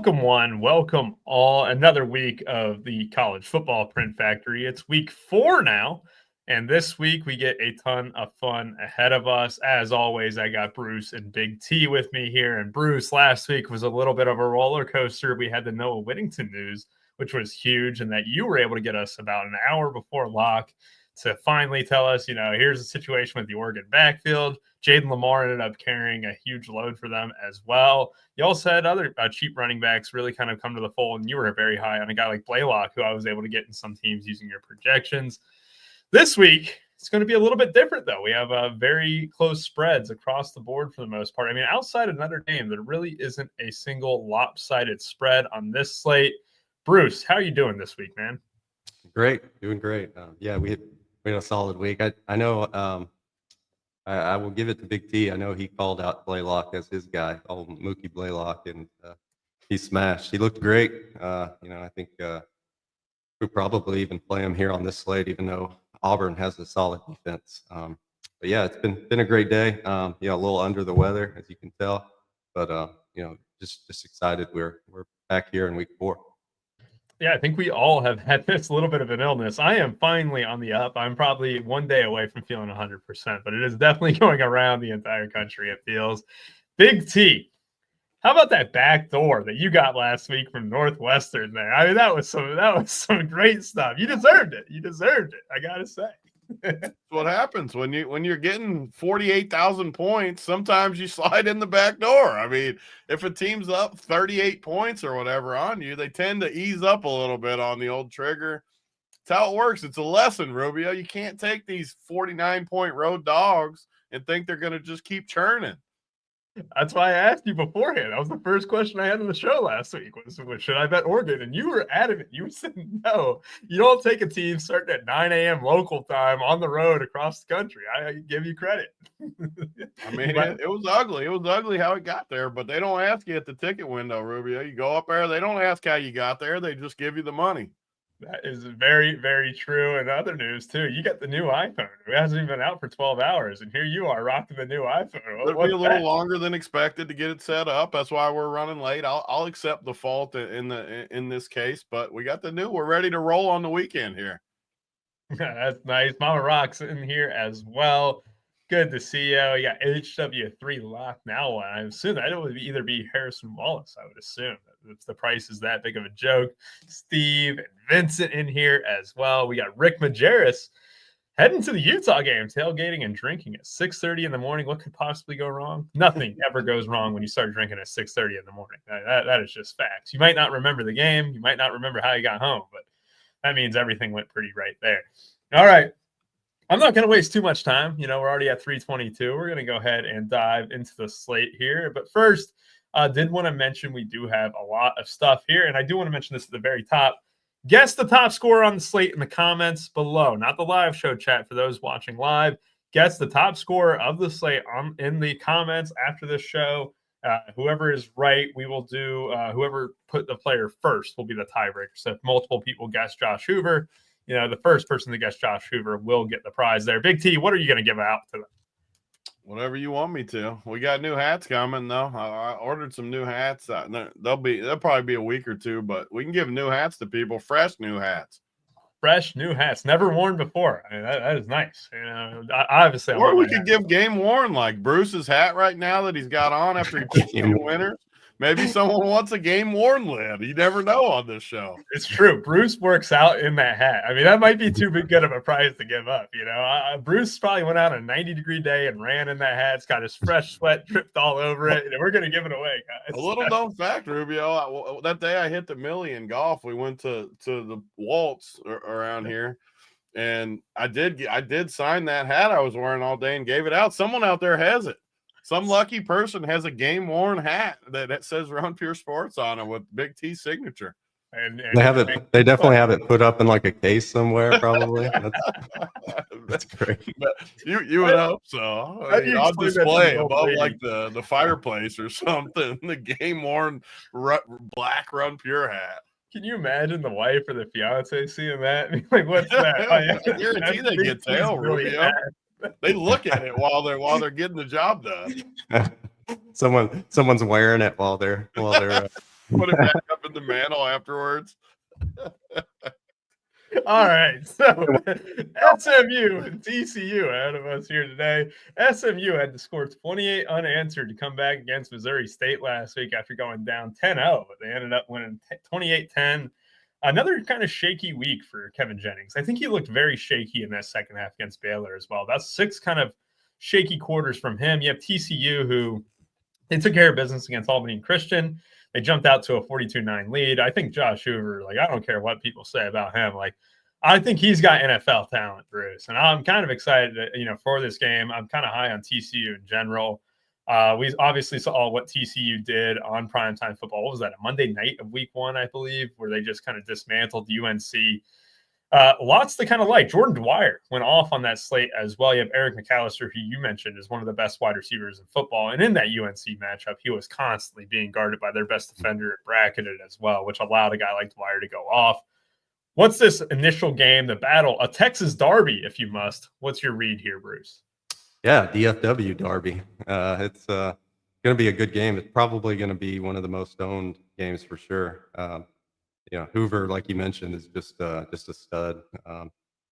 Welcome all. Another week of the College Football Print Factory. It's week 4 now, and this week we get a ton of fun ahead of us. As always, I got Bruce and Big T with me here. And Bruce, last week was a little bit of a roller coaster. We had the Noah Whittington news, which was huge, and that you were able to get us about an hour before lock to finally tell us, here's the situation with the Oregon backfield. Jaden Lamar ended up carrying a huge load for them as well. You also had other cheap running backs really kind of come to the fold, and you were very high on a guy like Blaylock, who I was able to get in some teams using your projections. This week, it's going to be a little bit different, though. We have very close spreads across the board for the most part. I mean, outside of Notre Dame, there really isn't a single lopsided spread on this slate. Bruce, how are you doing this week, man? Great, doing great. We had a solid week. I know I will give it to Big T. I know he called out Blaylock as his guy, old Mookie Blaylock, and he smashed. He looked great. I think we'll probably even play him here on this slate, even though Auburn has a solid defense. But yeah, it's been a great day. A little under the weather, as you can tell, but just excited. We're back here in week 4. Yeah, I think we all have had this little bit of an illness. I am finally on the up. I'm probably one day away from feeling 100%, but it is definitely going around the entire country, it feels. Big T, how about that back door that you got last week from Northwestern there? I mean, that was some great stuff. You deserved it. I gotta say. That's what happens when you're getting 48,000 points. Sometimes you slide in the back door. I mean, if a team's up 38 points or whatever on you, they tend to ease up a little bit on the old trigger. That's how it works. It's a lesson, Rubio. You can't take these 49-point road dogs and think they're going to just keep churning. That's why I asked you beforehand. That was the first question I had on the show last week was should I bet Oregon? And you were adamant. You were saying, no, you don't take a team starting at 9 a.m. local time on the road across the country. I give you credit. I mean, it was ugly. It was ugly how it got there, but they don't ask you at the ticket window, Rubio. You go up there. They don't ask how you got there. They just give you the money. That is very, very true. And other news, too. You got the new iPhone. It hasn't even been out for 12 hours, and here you are rocking the new iPhone. It'll be a little longer than expected to get it set up. That's why we're running late. I'll accept the fault in this case, but we got the new. We're ready to roll on the weekend here. That's nice. Mama Rock's in here as well. Good to see you. You got HW3 locked now. I assume that it would either be Harrison Wallace, I would assume. If the price is that big of a joke. Steve and Vincent in here as well. We got Rick Majerus heading to the Utah game, tailgating and drinking at 6:30 in the morning. What could possibly go wrong? Nothing ever goes wrong when you start drinking at 6:30 in the morning. That is just facts. You might not remember the game. You might not remember how you got home, but that means everything went pretty right there. All right. I'm not going to waste too much time. We're already at 3:22. We're going to go ahead and dive into the slate here. But first, did want to mention we do have a lot of stuff here. And I do want to mention this at the very top. Guess the top scorer on the slate in the comments below. Not the live show chat for those watching live. Guess the top scorer of the slate in the comments after this show. Whoever is right, we will do whoever put the player first will be the tiebreaker. So if multiple people guess Josh Hoover, the first person to guess Josh Hoover will get the prize there. Big T, what are you going to give out to them? Whatever you want me to. We got new hats coming, though. I ordered some new hats. They'll probably be a week or two, but we can give new hats to people, fresh new hats. Fresh new hats, never worn before. I mean, that is nice. Obviously, or we could give game worn, like Bruce's hat right now that he's got on after he picked 2 winners. Maybe someone wants a game worn lid. You never know on this show. It's true. Bruce works out in that hat. I mean, that might be too good of a prize to give up. Bruce probably went out on a 90-degree day and ran in that hat. It's got his fresh sweat dripped all over it. And we're going to give it away, guys. A little known fact, Rubio. That day I hit the Millie in golf. We went to the Waltz around here. And I did sign that hat I was wearing all day and gave it out. Someone out there has it. Some lucky person has a game-worn hat that says Run Pure Sports on it with Big T's signature. And they have it. They definitely have it put up in like a case somewhere, probably. That's great. But you would hope so. I'll display above like the fireplace or something. The game-worn black Run Pure hat. Can you imagine the wife or the fiance seeing that? Like, what's that? I guarantee they get tail, Rubio. They look at it while they're getting the job done. Someone's wearing it while they're Put it back up in the mantle afterwards. All right, so SMU and TCU ahead of us here today. SMU had to score 28 unanswered to come back against Missouri State last week after going down 10-0. But they ended up winning 28-10. Another kind of shaky week for Kevin Jennings. I think he looked very shaky in that second half against Baylor as well. That's 6 kind of shaky quarters from him. You have TCU, who they took care of business against Albany and Christian. They jumped out to a 42-9 lead. I think Josh Hoover, I don't care what people say about him. I think he's got NFL talent, Bruce. And I'm kind of excited, for this game. I'm kind of high on TCU in general. We obviously saw what TCU did on primetime football. What was that, a Monday night of week 1, I believe, where they just kind of dismantled UNC. Lots to kind of like. Jordan Dwyer went off on that slate as well. You have Eric McAllister, who you mentioned is one of the best wide receivers in football. And in that UNC matchup, he was constantly being guarded by their best defender and bracketed as well, which allowed a guy like Dwyer to go off. What's this initial game, the battle, a Texas Derby, if you must? What's your read here, Bruce? Yeah, DFW Derby. It's going to be a good game. It's probably going to be one of the most owned games for sure. Hoover, like you mentioned, is just a stud.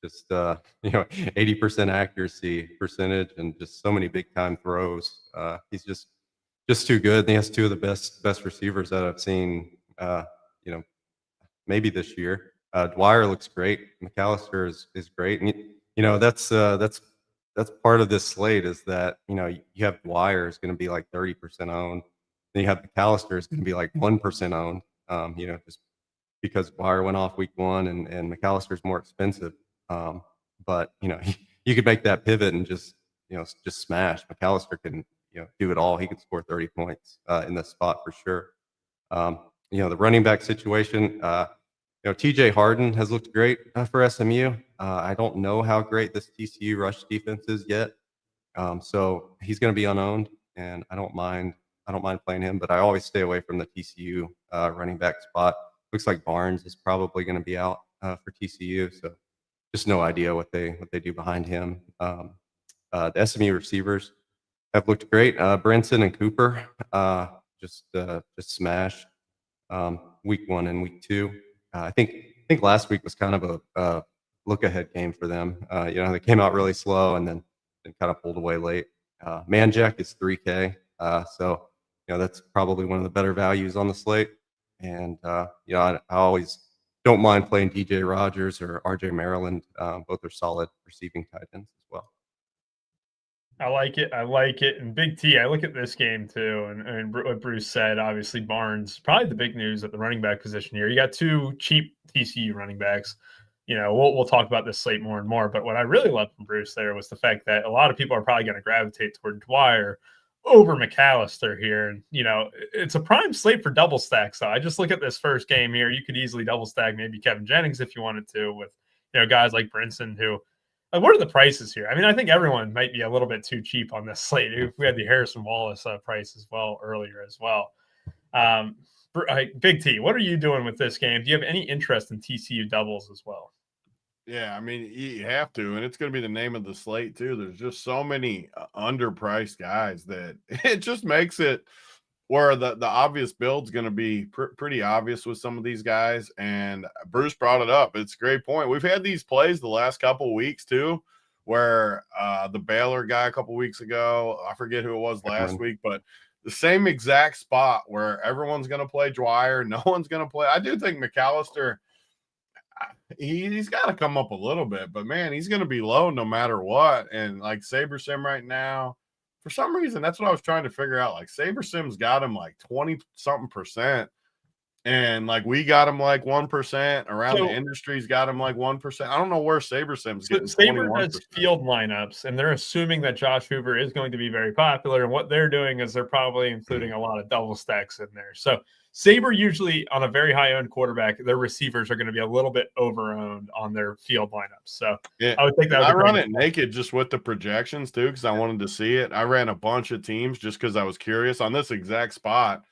80% accuracy percentage and just so many big time throws. He's just too good. And he has 2 of the best receivers that I've seen. Maybe this year. Dwyer looks great. McAllister is great, and that's part of this slate is that you have Dwyer is going to be like 30% owned, then you have McAllister is going to be like 1% owned. Just because Dwyer went off week 1 and McAllister's more expensive. But you could make that pivot and just smash. McAllister can do it all. He could score 30 points in this spot for sure. The running back situation. TJ Harden has looked great for SMU. I don't know how great this TCU rush defense is yet. So he's going to be unowned, and I don't mind playing him, but I always stay away from the TCU running back spot. Looks like Barnes is probably going to be out for TCU, so just no idea what they do behind him. The SMU receivers have looked great. Brinson and Cooper just smashed week 1 and week 2. I think last week was kind of a look ahead game for them. They came out really slow and then kind of pulled away late. Manjack is 3K, so that's probably one of the better values on the slate. And I always don't mind playing DJ Rogers or RJ Maryland. Both are solid receiving tight ends as well. I like it. And Big T, I look at this game too, and what Bruce said, obviously Barnes, probably the big news at the running back position here. You got 2 cheap TCU running backs. We'll talk about this slate more and more, but what I really loved from Bruce there was the fact that a lot of people are probably going to gravitate toward Dwyer over McAllister here. And, it's a prime slate for double stacks. So I just look at this first game here. You could easily double stack maybe Kevin Jennings if you wanted to with, guys like Brinson who, what are the prices here? I mean, I think everyone might be a little bit too cheap on this slate. We had the Harrison Wallace price as well earlier as well. Big T, what are you doing with this game? Do you have any interest in TCU doubles as well? Yeah, I mean, you have to, and it's going to be the name of the slate too. There's just so many underpriced guys that it just makes it where the obvious build's going to be pretty obvious with some of these guys. And Bruce brought it up. It's a great point. We've had these plays the last couple of weeks too, where the Baylor guy a couple of weeks ago, I forget who it was last week, but the same exact spot where everyone's going to play Dwyer, no one's going to play. I do think McAllister, he's got to come up a little bit, but man, he's going to be low no matter what. And like SaberSim right now, for some reason, that's what I was trying to figure out. Like SaberSim's got him like 20-something%. And like we got him like 1%. Around the industry's got him like 1%. I don't know where SaberSim's getting 21%. Saber has field lineups, and they're assuming that Josh Hoover is going to be very popular. And what they're doing is they're probably including a lot of double stacks in there. So Saber usually on a very high-owned quarterback, their receivers are going to be a little bit over-owned on their field lineups. So yeah, I would think that I run it naked just with the projections too, because I wanted to see it. I ran a bunch of teams just because I was curious on this exact spot.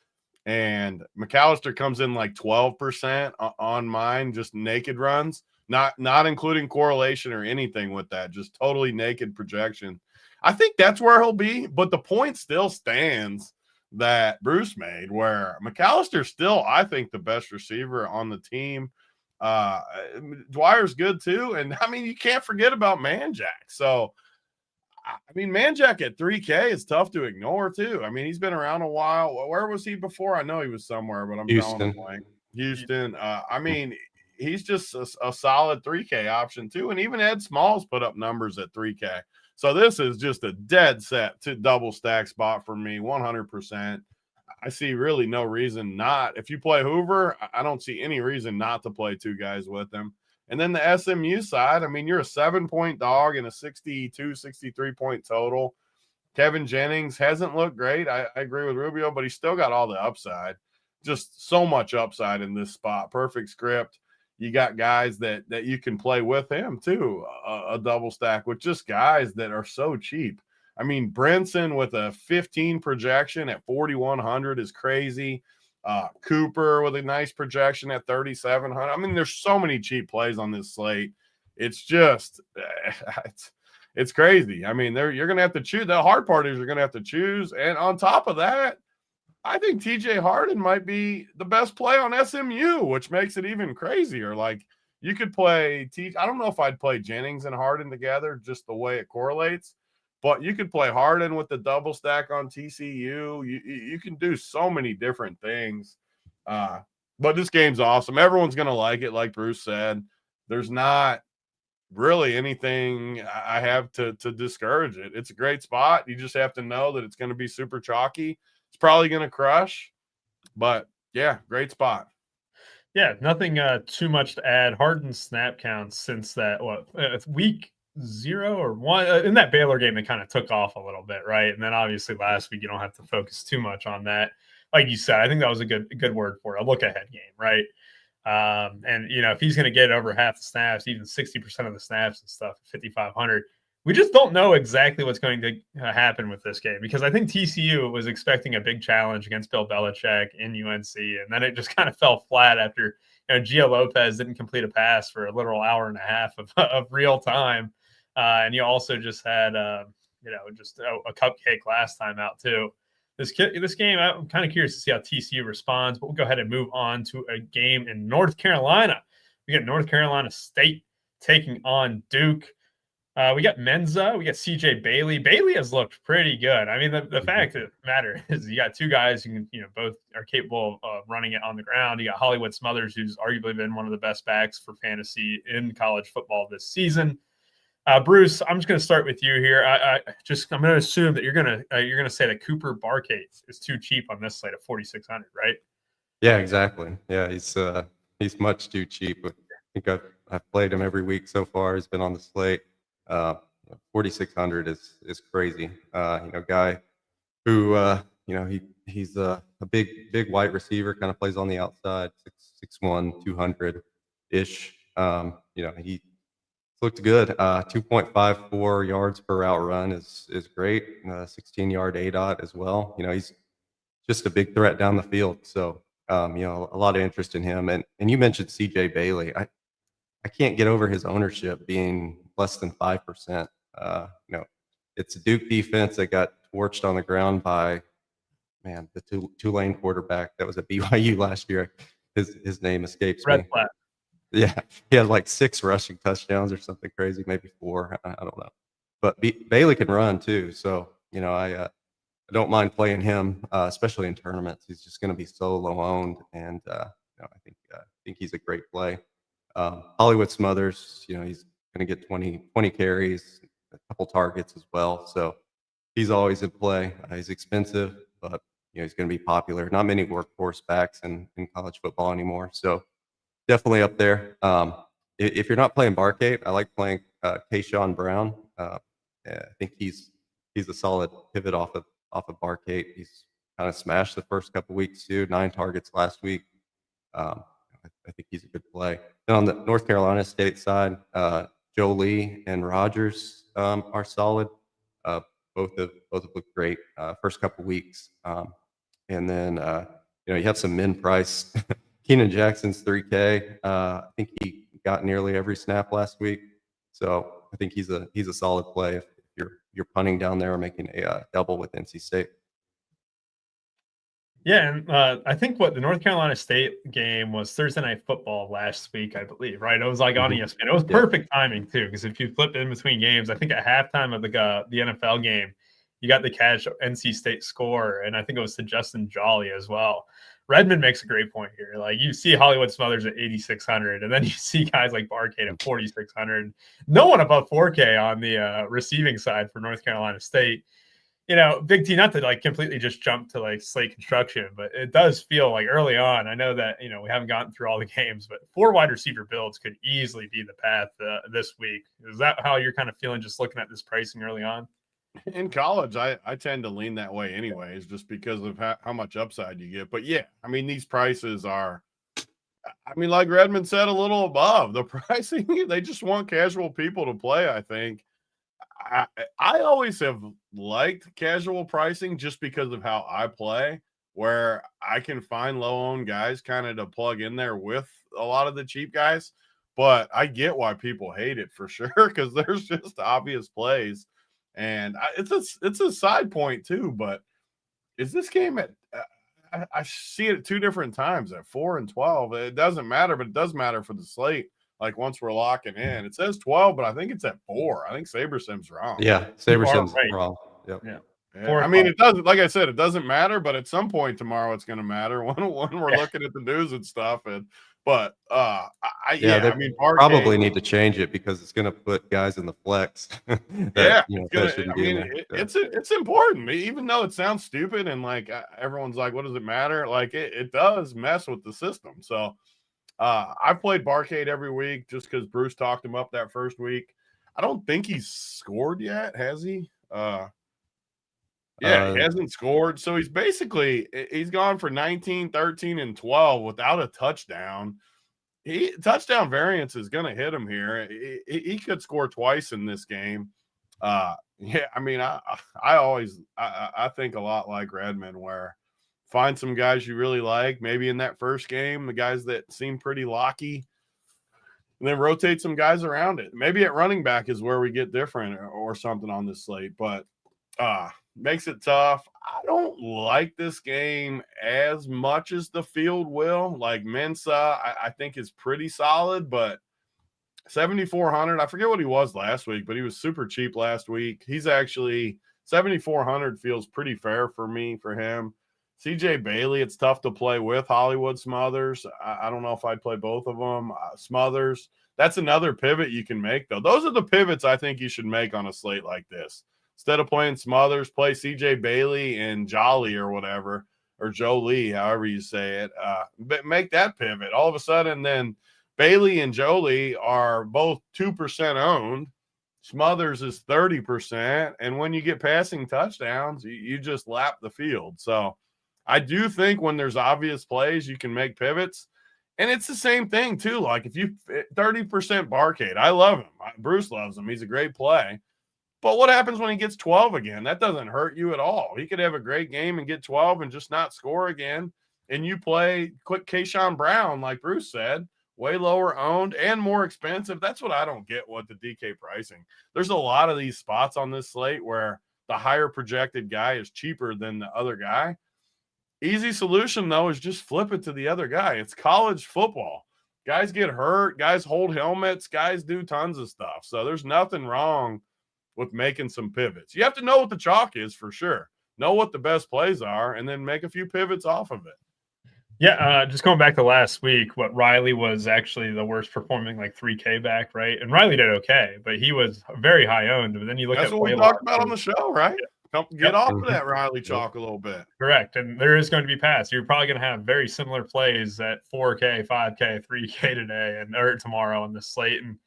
And McAllister comes in like 12% on mine, just naked runs, not including correlation or anything with that, just totally naked projection. I think that's where he'll be, but the point still stands that Bruce made, where McAllister's still, I think, the best receiver on the team. Dwyer's good too. And I mean, you can't forget about Manjack. So, I mean, Manjack at 3K is tough to ignore too. I mean, he's been around a while. Where was he before? I know he was somewhere, but I'm drawing a Houston. blank. Houston. I mean, he's just a solid 3K option too. And even Ed Smalls put up numbers at 3K. So this is just a dead set to double stack spot for me, 100%. I see really no reason not. If you play Hoover, I don't see any reason not to play two guys with him. And then the SMU side, I mean, you're a 7-point dog and a 62, 63-point total. Kevin Jennings hasn't looked great. I agree with Rubio, but he's still got all the upside. Just so much upside in this spot. Perfect script. You got guys that you can play with him too, a double stack with just guys that are so cheap. I mean, Brinson with a 15 projection at 4,100 is crazy. Cooper with a nice projection at 3,700. I mean, there's so many cheap plays on this slate. It's just, it's crazy. I mean, you're going to have to choose. The hard part is you're going to have to choose. And on top of that, I think TJ Harden might be the best play on SMU, which makes it even crazier. Like, you could play I don't know if I'd play Jennings and Harden together, just the way it correlates. But you could play Harden with the double stack on TCU. You can do so many different things. But this game's awesome. Everyone's going to like it, like Bruce said. There's not really anything I have to discourage it. It's a great spot. You just have to know that it's going to be super chalky. It's probably going to crush. But, yeah, great spot. Yeah, nothing too much to add. Harden's snap counts since that, week 0 or 1 in that Baylor game, it kind of took off a little bit, right? And then obviously last week you don't have to focus too much on that. Like you said, I think that was a good word for it, a look ahead game, right? And if he's going to get over half the snaps, even 60% of the snaps and stuff, 5,500, we just don't know exactly what's going to happen with this game, because I think TCU was expecting a big challenge against Bill Belichick in UNC, and then it just kind of fell flat after Gio Lopez didn't complete a pass for a literal hour and a half of real time. And you also just had, just a cupcake last time out too. This game, I'm kind of curious to see how TCU responds, but we'll go ahead and move on to a game in North Carolina. We got North Carolina State taking on Duke. We got Menza. We got CJ Bailey. Bailey has looked pretty good. I mean, the fact of the matter is you got two guys who can, both are capable of running it on the ground. You got Hollywood Smothers, who's arguably been one of the best backs for fantasy in college football this season. Bruce, I'm just going to start with you here. I'm going to assume that you're going to say that Cooper Barkate is too cheap on this slate at 4,600, right? Yeah, exactly. Yeah, he's much too cheap. I think I've played him every week so far. He's been on the slate. 4,600 is crazy. Guy who he's a big white receiver, kind of plays on the outside, 6'1", 200 ish. He looked good. 2.54 yards per route run is great. 16-yard ADOT as well. He's just a big threat down the field. So a lot of interest in him. And you mentioned CJ Bailey. I can't get over his ownership being less than 5%. It's a Duke defense that got torched on the ground by the Tulane quarterback that was at BYU last year. His name escapes me. Flat. Yeah, he had like 6 rushing touchdowns or something crazy, maybe 4. I don't know. But Bailey can run too, so I don't mind playing him, especially in tournaments. He's just going to be so low owned, and I think he's a great play. Hollywood Smothers, he's going to get 20 carries, a couple targets as well. So he's always in play. He's expensive, but he's going to be popular. Not many workhorse backs in college football anymore. So definitely up there. If you're not playing Barkate, I like playing Kayshawn Brown. I think he's a solid pivot off of Barkate. He's kind of smashed the first couple weeks too. 9 targets last week. I think he's a good play. And on the North Carolina State side, Jolie and Rogers are solid. Both have looked great first couple weeks. And then you have some min price. Keenan Jackson's 3K. I think he got nearly every snap last week, so I think he's a solid play if you're punting down there or making a double with NC State. Yeah, and I think what the North Carolina State game was Thursday Night Football last week, I believe, right? It was like on ESPN. It was perfect timing too, because if you flipped in between games, I think at halftime of the NFL game, you got the cash NC State score, and I think it was to Justin Jolly as well. Redmond makes a great point here. Like you see Hollywood Smothers at 8,600, and then you see guys like Barcade at 4,600. No one above 4K on the receiving side for North Carolina State. Big T, not to like completely just jump to like slate construction, but it does feel like early on. I know that, we haven't gotten through all the games, but 4 wide receiver builds could easily be the path this week. Is that how you're kind of feeling just looking at this pricing early on? In college, I tend to lean that way anyways, just because of how much upside you get. But yeah, I mean, these prices are, like Redmond said, a little above the pricing. They just want casual people to play, I think. I always have liked casual pricing just because of how I play, where I can find low-owned guys kind of to plug in there with a lot of the cheap guys. But I get why people hate it for sure, because there's just obvious plays. And it's a side point too, but is this game at I see it at 2 different times, at 4 and 12. It doesn't matter, but it does matter for the slate. Like once we're locking in, it says 12, but I think it's at 4. I think SaberSim's wrong. Yeah, SaberSim's wrong. Yep. Yeah. I mean, it doesn't. Like I said, it doesn't matter, but at some point tomorrow, it's going to matter when we're looking at the news and stuff. But I mean, probably need to change it because it's going to put guys in the flex. It's important, even though it sounds stupid and like everyone's like, what does it matter? Like it does mess with the system. So. I've played Barcade every week just because Bruce talked him up that first week. I don't think he's scored yet, has he? He hasn't scored. So he's gone for 19, 13, and 12 without a touchdown. Touchdown variance is going to hit him here. He could score twice in this game. I mean, I think a lot like Redmond, where find some guys you really like, maybe in that first game, the guys that seem pretty locky, and then rotate some guys around it. Maybe at running back is where we get different or something on this slate, but makes it tough. I don't like this game as much as the field will. Like Mensa, I think is pretty solid, but 7,400, I forget what he was last week, but he was super cheap last week. He's actually 7,400 feels pretty fair for him. CJ Bailey, it's tough to play with Hollywood Smothers. I don't know if I'd play both of them. Smothers, that's another pivot you can make, though. Those are the pivots I think you should make on a slate like this. Instead of playing Smothers, play CJ Bailey and Jolly or whatever, or Jolie, however you say it. But make that pivot. All of a sudden, then Bailey and Jolie are both 2% owned. Smothers is 30%. And when you get passing touchdowns, you just lap the field. So I do think when there's obvious plays, you can make pivots. And it's the same thing, too. Like if you 30% Barcade, I love him. Bruce loves him. He's a great play. But what happens when he gets 12 again? That doesn't hurt you at all. He could have a great game and get 12 and just not score again. And you play quick Keyshawn Brown, like Bruce said, way lower owned and more expensive. That's what I don't get with the DK pricing. There's a lot of these spots on this slate where the higher projected guy is cheaper than the other guy. Easy solution, though, is just flip it to the other guy. It's college football. Guys get hurt. Guys hold helmets. Guys do tons of stuff. So there's nothing wrong with making some pivots. You have to know what the chalk is for sure. Know what the best plays are, and then make a few pivots off of it. Yeah, just going back to last week, what Riley was actually the worst performing, like 3K back, right? And Riley did okay, but he was very high owned. But then you look at what we talked about on the show, right? Yeah. Get off of that Riley chalk a little bit. Correct. And there is going to be pass. You're probably going to have very similar plays at 4K, 5K, 3K today or tomorrow on the slate. And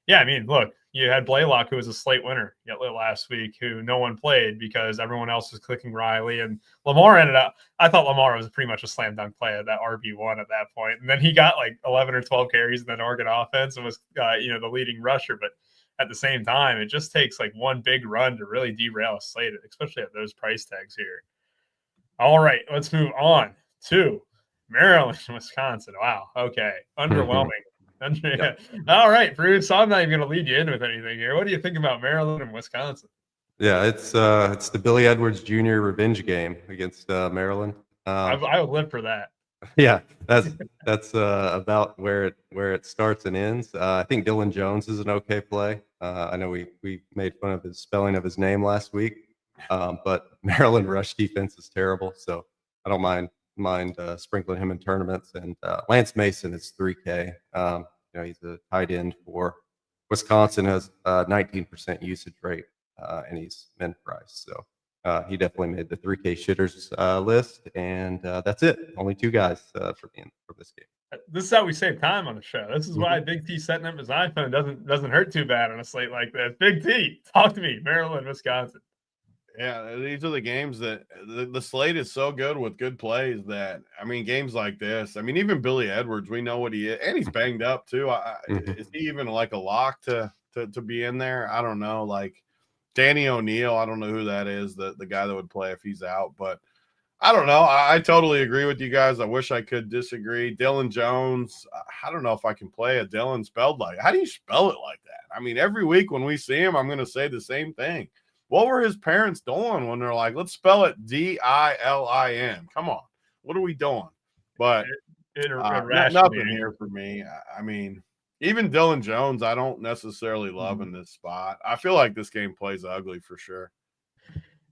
yeah, I mean, look, you had Blaylock, who was a slate winner last week, who no one played because everyone else was clicking Riley. And Lamar ended up, I thought Lamar was pretty much a slam dunk play at that RB1 at that point. And then he got like 11 or 12 carries in that Oregon offense and was, the leading rusher. But at the same time, it just takes like one big run to really derail a slate, especially at those price tags here. All right, let's move on to Maryland, Wisconsin. Wow. Okay. Underwhelming. Yep. All right, Bruce. So I'm not even going to lead you in with anything here. What do you think about Maryland and Wisconsin? Yeah, it's the Billy Edwards Jr. revenge game against Maryland. I would live for that. Yeah, that's about where it starts and ends. I think Dylan Jones is an okay play. I know we made fun of his spelling of his name last week, but Maryland rush defense is terrible, so I don't mind sprinkling him in tournaments. And Lance Mason is 3K. He's a tight end for Wisconsin, has 19% usage rate, and he's min price. So he definitely made the 3K shitters list, and that's it. Only 2 guys for this game. This is how we save time on the show. This is why Big T setting up his iPhone doesn't hurt too bad on a slate like this. Big T, talk to me. Maryland, Wisconsin. Yeah, these are the games that the slate is so good with good plays that, I mean, games like this, I mean, even Billy Edwards, we know what he is, and he's banged up too. Is he even like a lock to be in there? I don't know. Like Danny O'Neal, I don't know who that is, the guy that would play if he's out, but I don't know. I totally agree with you guys. I wish I could disagree. Dylan Jones, I don't know if I can play a Dylan spelled like. How do you spell it like that? I mean, every week when we see him, I'm going to say the same thing. What were his parents doing when they're like, let's spell it Dilin? Come on. What are we doing? But nothing here for me. I mean, even Dylan Jones, I don't necessarily love in this spot. I feel like this game plays ugly for sure.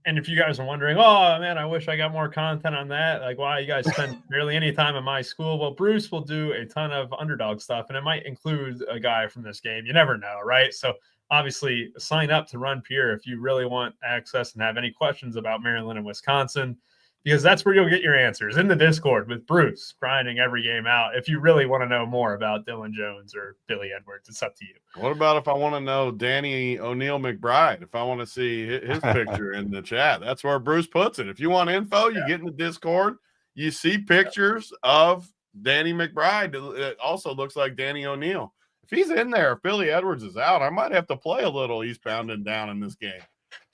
And if you guys are wondering, oh, man, I wish I got more content on that. Like, why you guys spend barely any time in my school? Well, Bruce will do a ton of underdog stuff, and it might include a guy from this game. You never know, right? So obviously sign up to Run Pure if you really want access and have any questions about Maryland and Wisconsin, because that's where you'll get your answers in the Discord with Bruce grinding every game out. If you really want to know more about Dylan Jones or Billy Edwards, it's up to you. What about if I want to know Danny O'Neal McBride? If I want to see his picture in the chat, that's where Bruce puts it. If you want info, you get in the Discord, you see pictures of Danny McBride. It also looks like Danny O'Neal. If he's in there, if Billy Edwards is out, I might have to play a little eastbound and down in this game.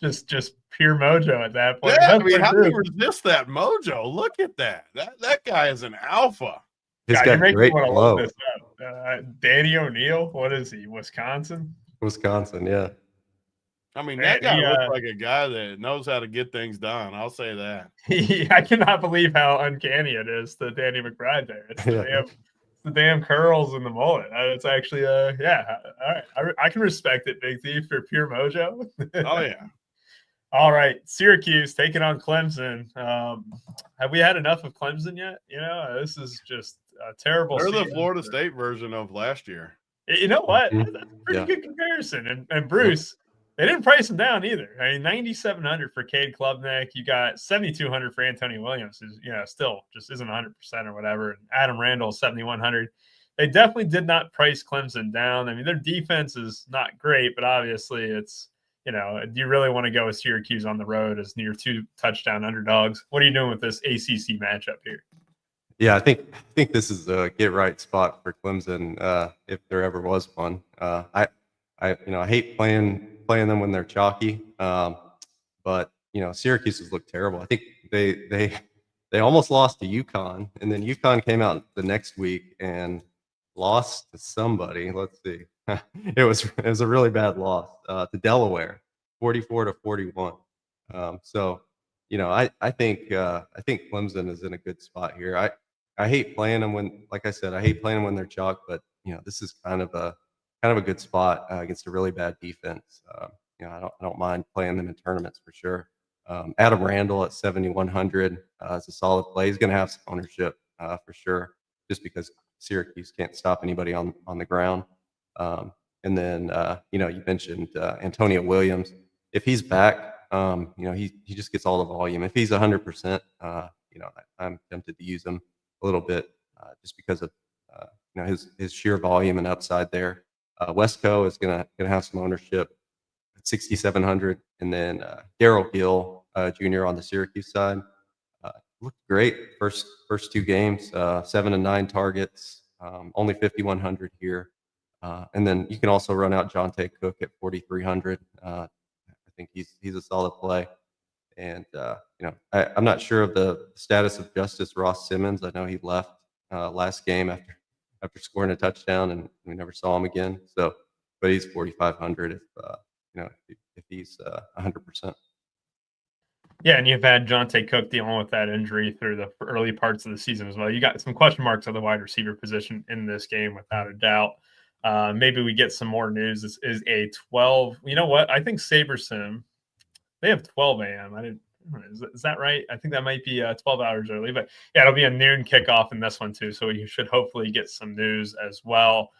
Just pure mojo at that point. Yeah, I mean, how do you resist that mojo? Look at that. That guy is an alpha. He's got great flow. Danny O'Neal, what is he? Wisconsin, yeah. I mean, that guy looks like a guy that knows how to get things done. I'll say that. I cannot believe how uncanny it is to Danny McBride there. It's the damn curls and the mullet. It's actually, all right. I can respect it, Big T, for pure mojo. Oh, yeah. All right. Syracuse taking on Clemson. Have we had enough of Clemson yet? This is just a terrible season. They're the Florida State version of last year. You know what? That's a pretty good comparison. And Bruce, they didn't price him down either. I mean, 9,700 for Cade Klubnik. You got 7,200 for Antonio Williams, who's still just isn't 100% or whatever. And Adam Randall 7,100. They definitely did not price Clemson down. I mean, their defense is not great, but obviously it's do you really want to go with Syracuse on the road as near 2 touchdown underdogs? What are you doing with this ACC matchup here? Yeah, I think this is a get right spot for Clemson if there ever was one. I hate playing them when they're chalky, but Syracuse has looked terrible. I think they almost lost to UConn, and then UConn came out the next week and lost to somebody. Let's see, it was a really bad loss to Delaware, 44-41. So I think Clemson is in a good spot here. I hate playing them when, like I said, I hate playing them when they're chalk, but this is kind of a good spot against a really bad defense. I don't mind playing them in tournaments for sure. Adam Randall at 7,100 is a solid play. He's going to have some ownership for sure, just because Syracuse can't stop anybody on the ground. And then you mentioned Antonio Williams. If he's back, he just gets all the volume. If he's 100%, I'm tempted to use him a little bit just because of his sheer volume and upside there. Westco is gonna have some ownership at 6,700, and then Darrell Gill Jr. on the Syracuse side looked great first 2 games, 7 and 9 targets, only 5,100 here, and then you can also run out Jonte Cook at 4,300. I think he's a solid play. And, I'm not sure of the status of Justice Ross Simmons. I know he left last game after scoring a touchdown, and we never saw him again. So, but he's 4,500 if he's 100%. Yeah, and you've had Jonte Cook dealing with that injury through the early parts of the season as well. You got some question marks at the wide receiver position in this game, without a doubt. Maybe we get some more news. This is a 12. You know what? I think SaberSim, they have 12 a.m. Is that right? I think that might be 12 hours early. But yeah, it'll be a noon kickoff in this one too. So you should hopefully get some news as well.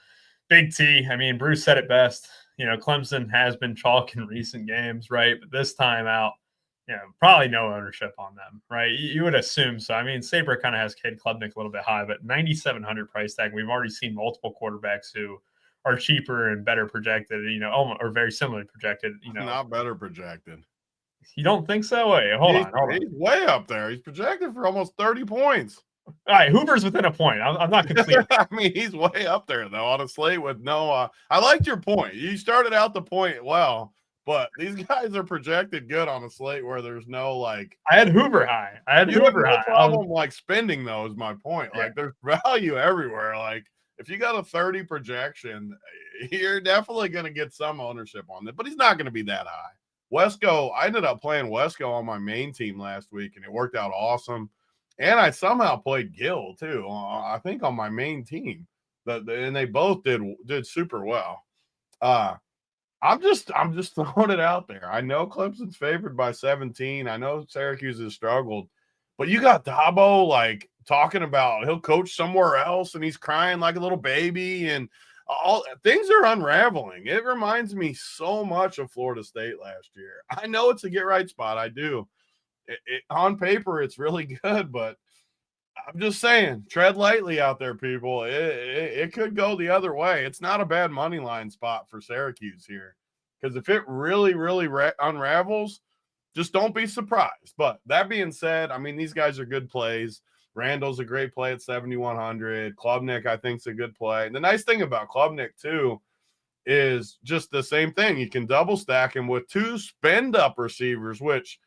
Big T, I mean, Bruce said it best. Clemson has been chalk in recent games, right? But this time out, probably no ownership on them, right? You would assume so. I mean, Saber kind of has Cade Klubnik a little bit high, but 9,700 price tag. We've already seen multiple quarterbacks who are cheaper and better projected, or very similarly projected. Not better projected. You don't think so? Wait, hold on. He's way up there. He's projected for almost 30 points. All right, Hoover's within a point. I'm not conceding. I mean, he's way up there, though, on a slate with no I liked your point. You started out the point well, but these guys are projected good on a slate where there's no, I had Hoover high. Hoover high. Problem spending, though, is my point. Yeah. There's value everywhere. If you got a 30 projection, you're definitely going to get some ownership on it, but he's not going to be that high. Wesco, I ended up playing Wesco on my main team last week, and it worked out awesome. And I somehow played Gill too. I think on my main team, and they both did super well. I'm just throwing it out there. I know Clemson's favored by 17. I know Syracuse has struggled, but you got Dabo talking about he'll coach somewhere else, and he's crying like a little baby, and all things are unraveling. It reminds me so much of Florida State last year. I know it's a get right spot. I do. On paper, it's really good, but I'm just saying, tread lightly out there, people. It could go the other way. It's not a bad money line spot for Syracuse here, because if it really, really unravels, just don't be surprised. But that being said, I mean, these guys are good plays. Randall's a great play at 7,100. Klubnik, I think, is a good play. And the nice thing about Klubnik, too, is just the same thing. You can double stack him with two spend-up receivers, which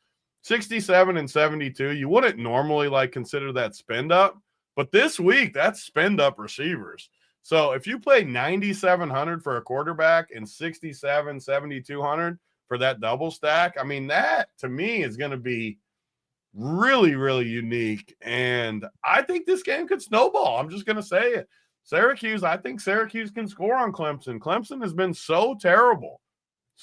67 and 72, you wouldn't normally consider that spend up, but this week that's spend up receivers. So if you play 9,700 for a quarterback and 67, 7,200 for that double stack, I mean, that to me is going to be really, really unique. And I think this game could snowball. I'm just going to say it. Syracuse, I think Syracuse can score on Clemson. Clemson has been so terrible.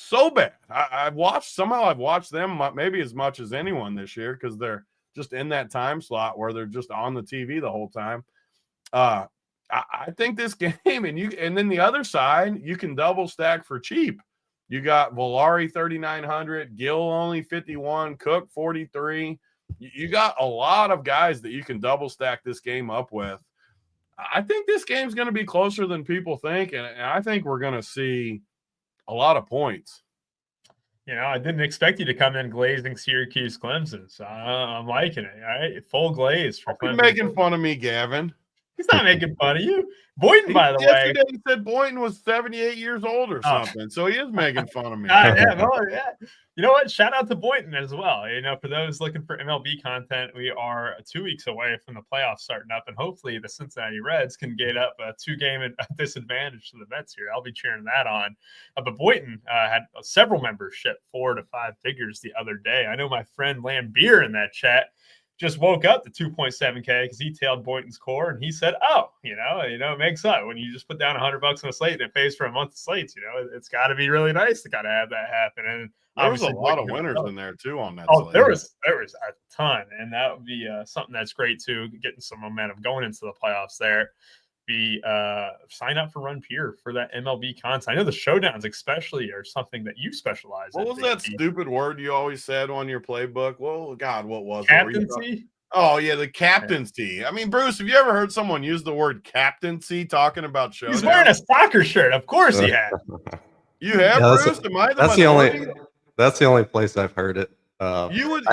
So bad. I've watched them maybe as much as anyone this year, because they're just in that time slot where they're just on the TV the whole time. I think this game, and then the other side, you can double stack for cheap. You got Volari 3,900, Gill only 51, Cook 43. You got a lot of guys that you can double stack this game up with. I think this game's going to be closer than people think, and I think we're going to see a lot of points. I didn't expect you to come in glazing Syracuse Clemson, so I'm liking it. All right, full glaze for Clemson. You're making fun of me, Gavin. He's not making fun of you. Boynton, by the way. Yesterday he said Boynton was 78 years old or something, so he is making fun of me. Yeah. You know what? Shout out to Boynton as well. For those looking for MLB content, we are 2 weeks away from the playoffs starting up, and hopefully the Cincinnati Reds can get up a 2-game disadvantage to the Mets here. I'll be cheering that on. But Boynton had several members ship 4 to 5 figures the other day. I know my friend Lambeer in that chat just woke up to 2.7K because he tailed Boynton's core, and he said, "Oh, it makes up when you just put down $100 on a slate and it pays for a month of slates. It's got to be really nice to kind of have that happen." And there was a lot of winners in there too on that. Oh, there was a ton, and that would be something that's great too, getting some momentum going into the playoffs there. Sign up for Run Pure for that MLB content. I know the showdowns especially are something that you specialize in. What was that stupid word you always said on your playbook? Well, God, what was it? Captaincy? Oh, yeah, the captaincy. I mean, Bruce, have you ever heard someone use the word captaincy talking about showdowns? He's wearing a soccer shirt. Of course he has. You have, Bruce? That's the only place I've heard it. You would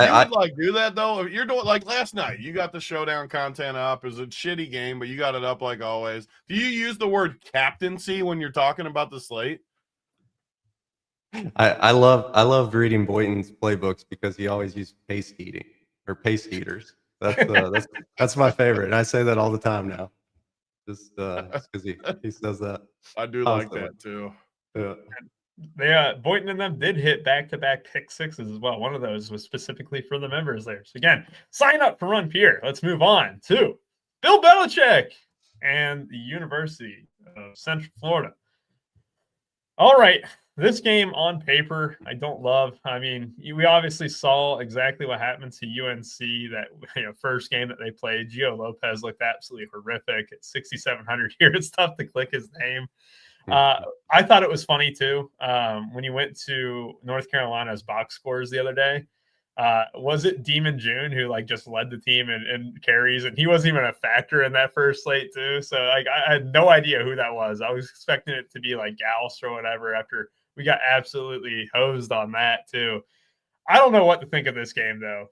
do that though. If you're doing last night, you got the showdown content up. It was a shitty game, but you got it up like always. Do you use the word captaincy when you're talking about the slate? I love reading Boynton's playbooks because he always used pace heaters. That's my favorite, and I say that all the time now. Just because he says that. I do like that too. Yeah. Boynton and them did hit back-to-back pick sixes as well. One of those was specifically for the members there. So again, sign up for Run Pier. Let's move on to Bill Belichick and the University of Central Florida. All right, this game on paper, I don't love. I mean, we obviously saw exactly what happened to UNC that first game that they played. Gio Lopez looked absolutely horrific at 6,700 here. It's tough to click his name. I thought it was funny too when you went to North Carolina's box scores the other day. Was it Demon June who just led the team in carries, and he wasn't even a factor in that first slate too? So I had no idea who that was. I was expecting it to be Gauss or whatever after we got absolutely hosed on that too. I don't know what to think of this game though,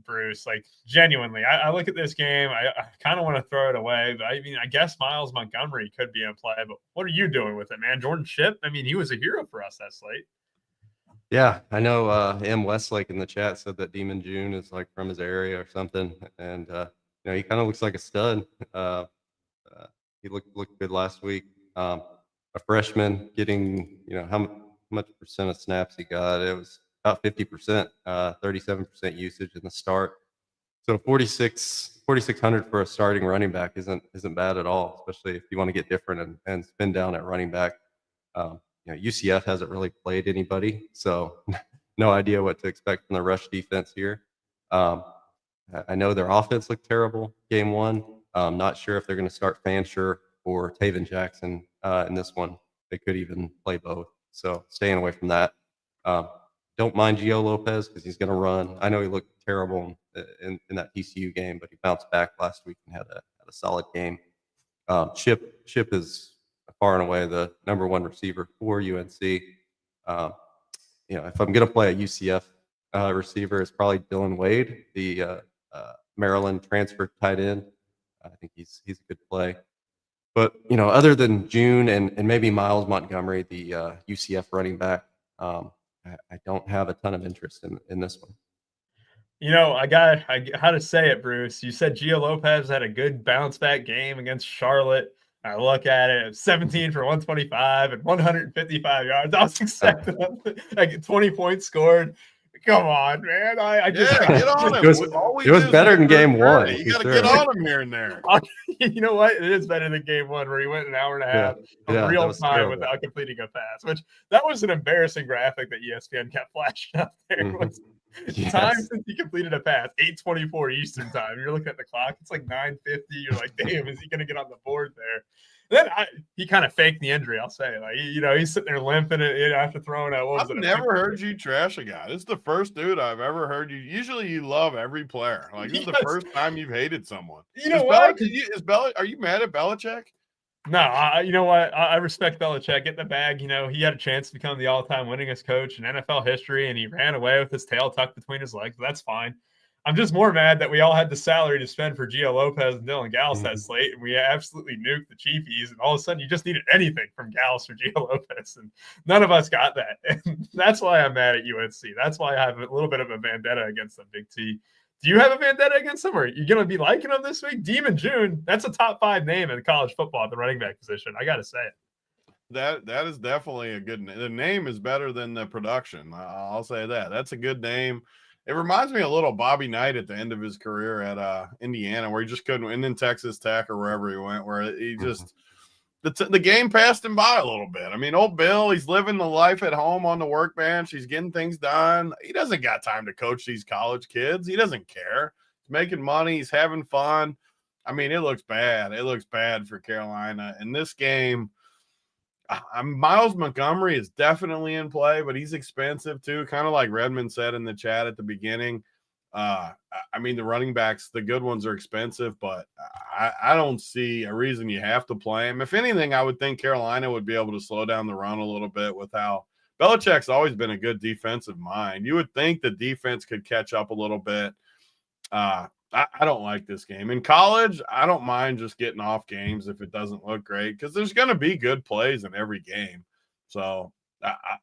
Bruce. Genuinely, I look at this game. I kind of want to throw it away, but I guess Miles Montgomery could be in play. But what are you doing with it, man? Jordan Shipp? I mean, he was a hero for us that slate. Yeah, I know M. Westlake in the chat said that Demon June is from his area or something. And, he kind of looks like a stud. He looked good last week. A freshman getting, how much percent of snaps he got. It was about 50%, 37% usage in the start. So 4,600 for a starting running back isn't bad at all, especially if you want to get different and spin down at running back. UCF hasn't really played anybody, so no idea what to expect from the rush defense here. I know their offense looked terrible game one. I'm not sure if they're going to start Fancher or Taven Jackson in this one. They could even play both, so staying away from that. Don't mind Gio Lopez because he's going to run. I know he looked terrible in that TCU game, but he bounced back last week and had a solid game. Shipp is far and away the number one receiver for UNC. If I'm going to play a UCF receiver, it's probably Dylan Wade, the Maryland transfer tight end. I think he's a good play. But other than June and maybe Miles Montgomery, the UCF running back, I don't have a ton of interest in this one. I how to say it, Bruce. You said Gio Lopez had a good bounce back game against Charlotte. I look at it, 17 for 125 and 155 yards. I was expecting 20 points scored. Come on, man. I just get on him. It was better than game one. You got to get on him here and there. You know what? It is better than game one where he went an hour and a half of real time terrible. Without completing a pass, which that was an embarrassing graphic that ESPN kept flashing up there. Yes. Time since he completed a pass, 8:24 Eastern time. You're looking at the clock, it's 9:50. You're like, damn, is he going to get on the board there? And then he kind of faked the injury, I'll say. He's sitting there limping after throwing out. I've never heard you trash a guy. This is the first dude I've ever heard you. Usually you love every player. This is the first time you've hated someone. You know what? Are you mad at Belichick? No, you know what? I respect Belichick. Get the bag. He had a chance to become the all-time winningest coach in NFL history, and he ran away with his tail tucked between his legs. That's fine. I'm just more mad that we all had the salary to spend for Gio Lopez and Dylan Gauss that slate, and we absolutely nuked the Chiefies, and all of a sudden you just needed anything from Gauss or Gio Lopez, and none of us got that. And that's why I'm mad at UNC. That's why I have a little bit of a vendetta against them, Big T. Do you have a vendetta against them, or are you going to be liking them this week? Demon June, that's a top 5 name in college football at the running back position. I got to say it. That is definitely a good name. The name is better than the production. I'll say that. That's a good name. It reminds me a little Bobby Knight at the end of his career at Indiana, where he just couldn't, and in Texas Tech or wherever he went, where he just the game passed him by a little bit. I mean, old Bill, he's living the life at home on the workbench. He's getting things done. He doesn't got time to coach these college kids. He doesn't care. He's making money. He's having fun. I mean, it looks bad. It looks bad for Carolina. In this game, Miles Montgomery is definitely in play, but he's expensive too. Kind of like Redmond said in the chat at the beginning. I mean, the running backs, the good ones are expensive, but I don't see a reason you have to play him. If anything, I would think Carolina would be able to slow down the run a little bit with how Belichick's always been a good defensive mind. You would think the defense could catch up a little bit. I don't like this game. In college, I don't mind just getting off games if it doesn't look great, because there's going to be good plays in every game. So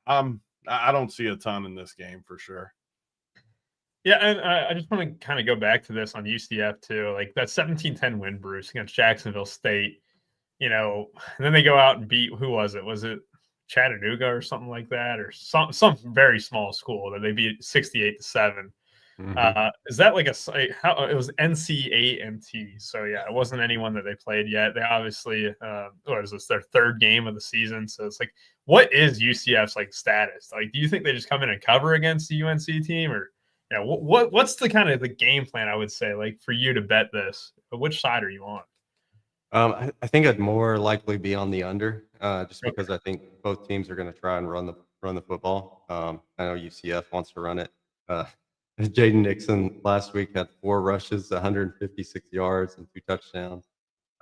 I don't see a ton in this game for sure. Yeah, and I just want to kind of go back to this on UCF too. That 17-10 win, Bruce, against Jacksonville State. And then they go out and beat, who was it? Was it Chattanooga or something like that, or some very small school that they beat 68-7. Is that like how it was NC8MT? So yeah, it wasn't anyone that they played yet. They obviously what is this, their third game of the season? So it's like, what is UCF's like status? Like, do you think they just come in and cover against the UNC team, or what's the kind of the game plan? I would say, like, for you to bet this, which side are you on? I think I'd more likely be on the under, just because I think both teams are going to try and run the football. I know UCF wants to run it. Jaden Nixon last week had 4 rushes, 156 yards, and 2 touchdowns.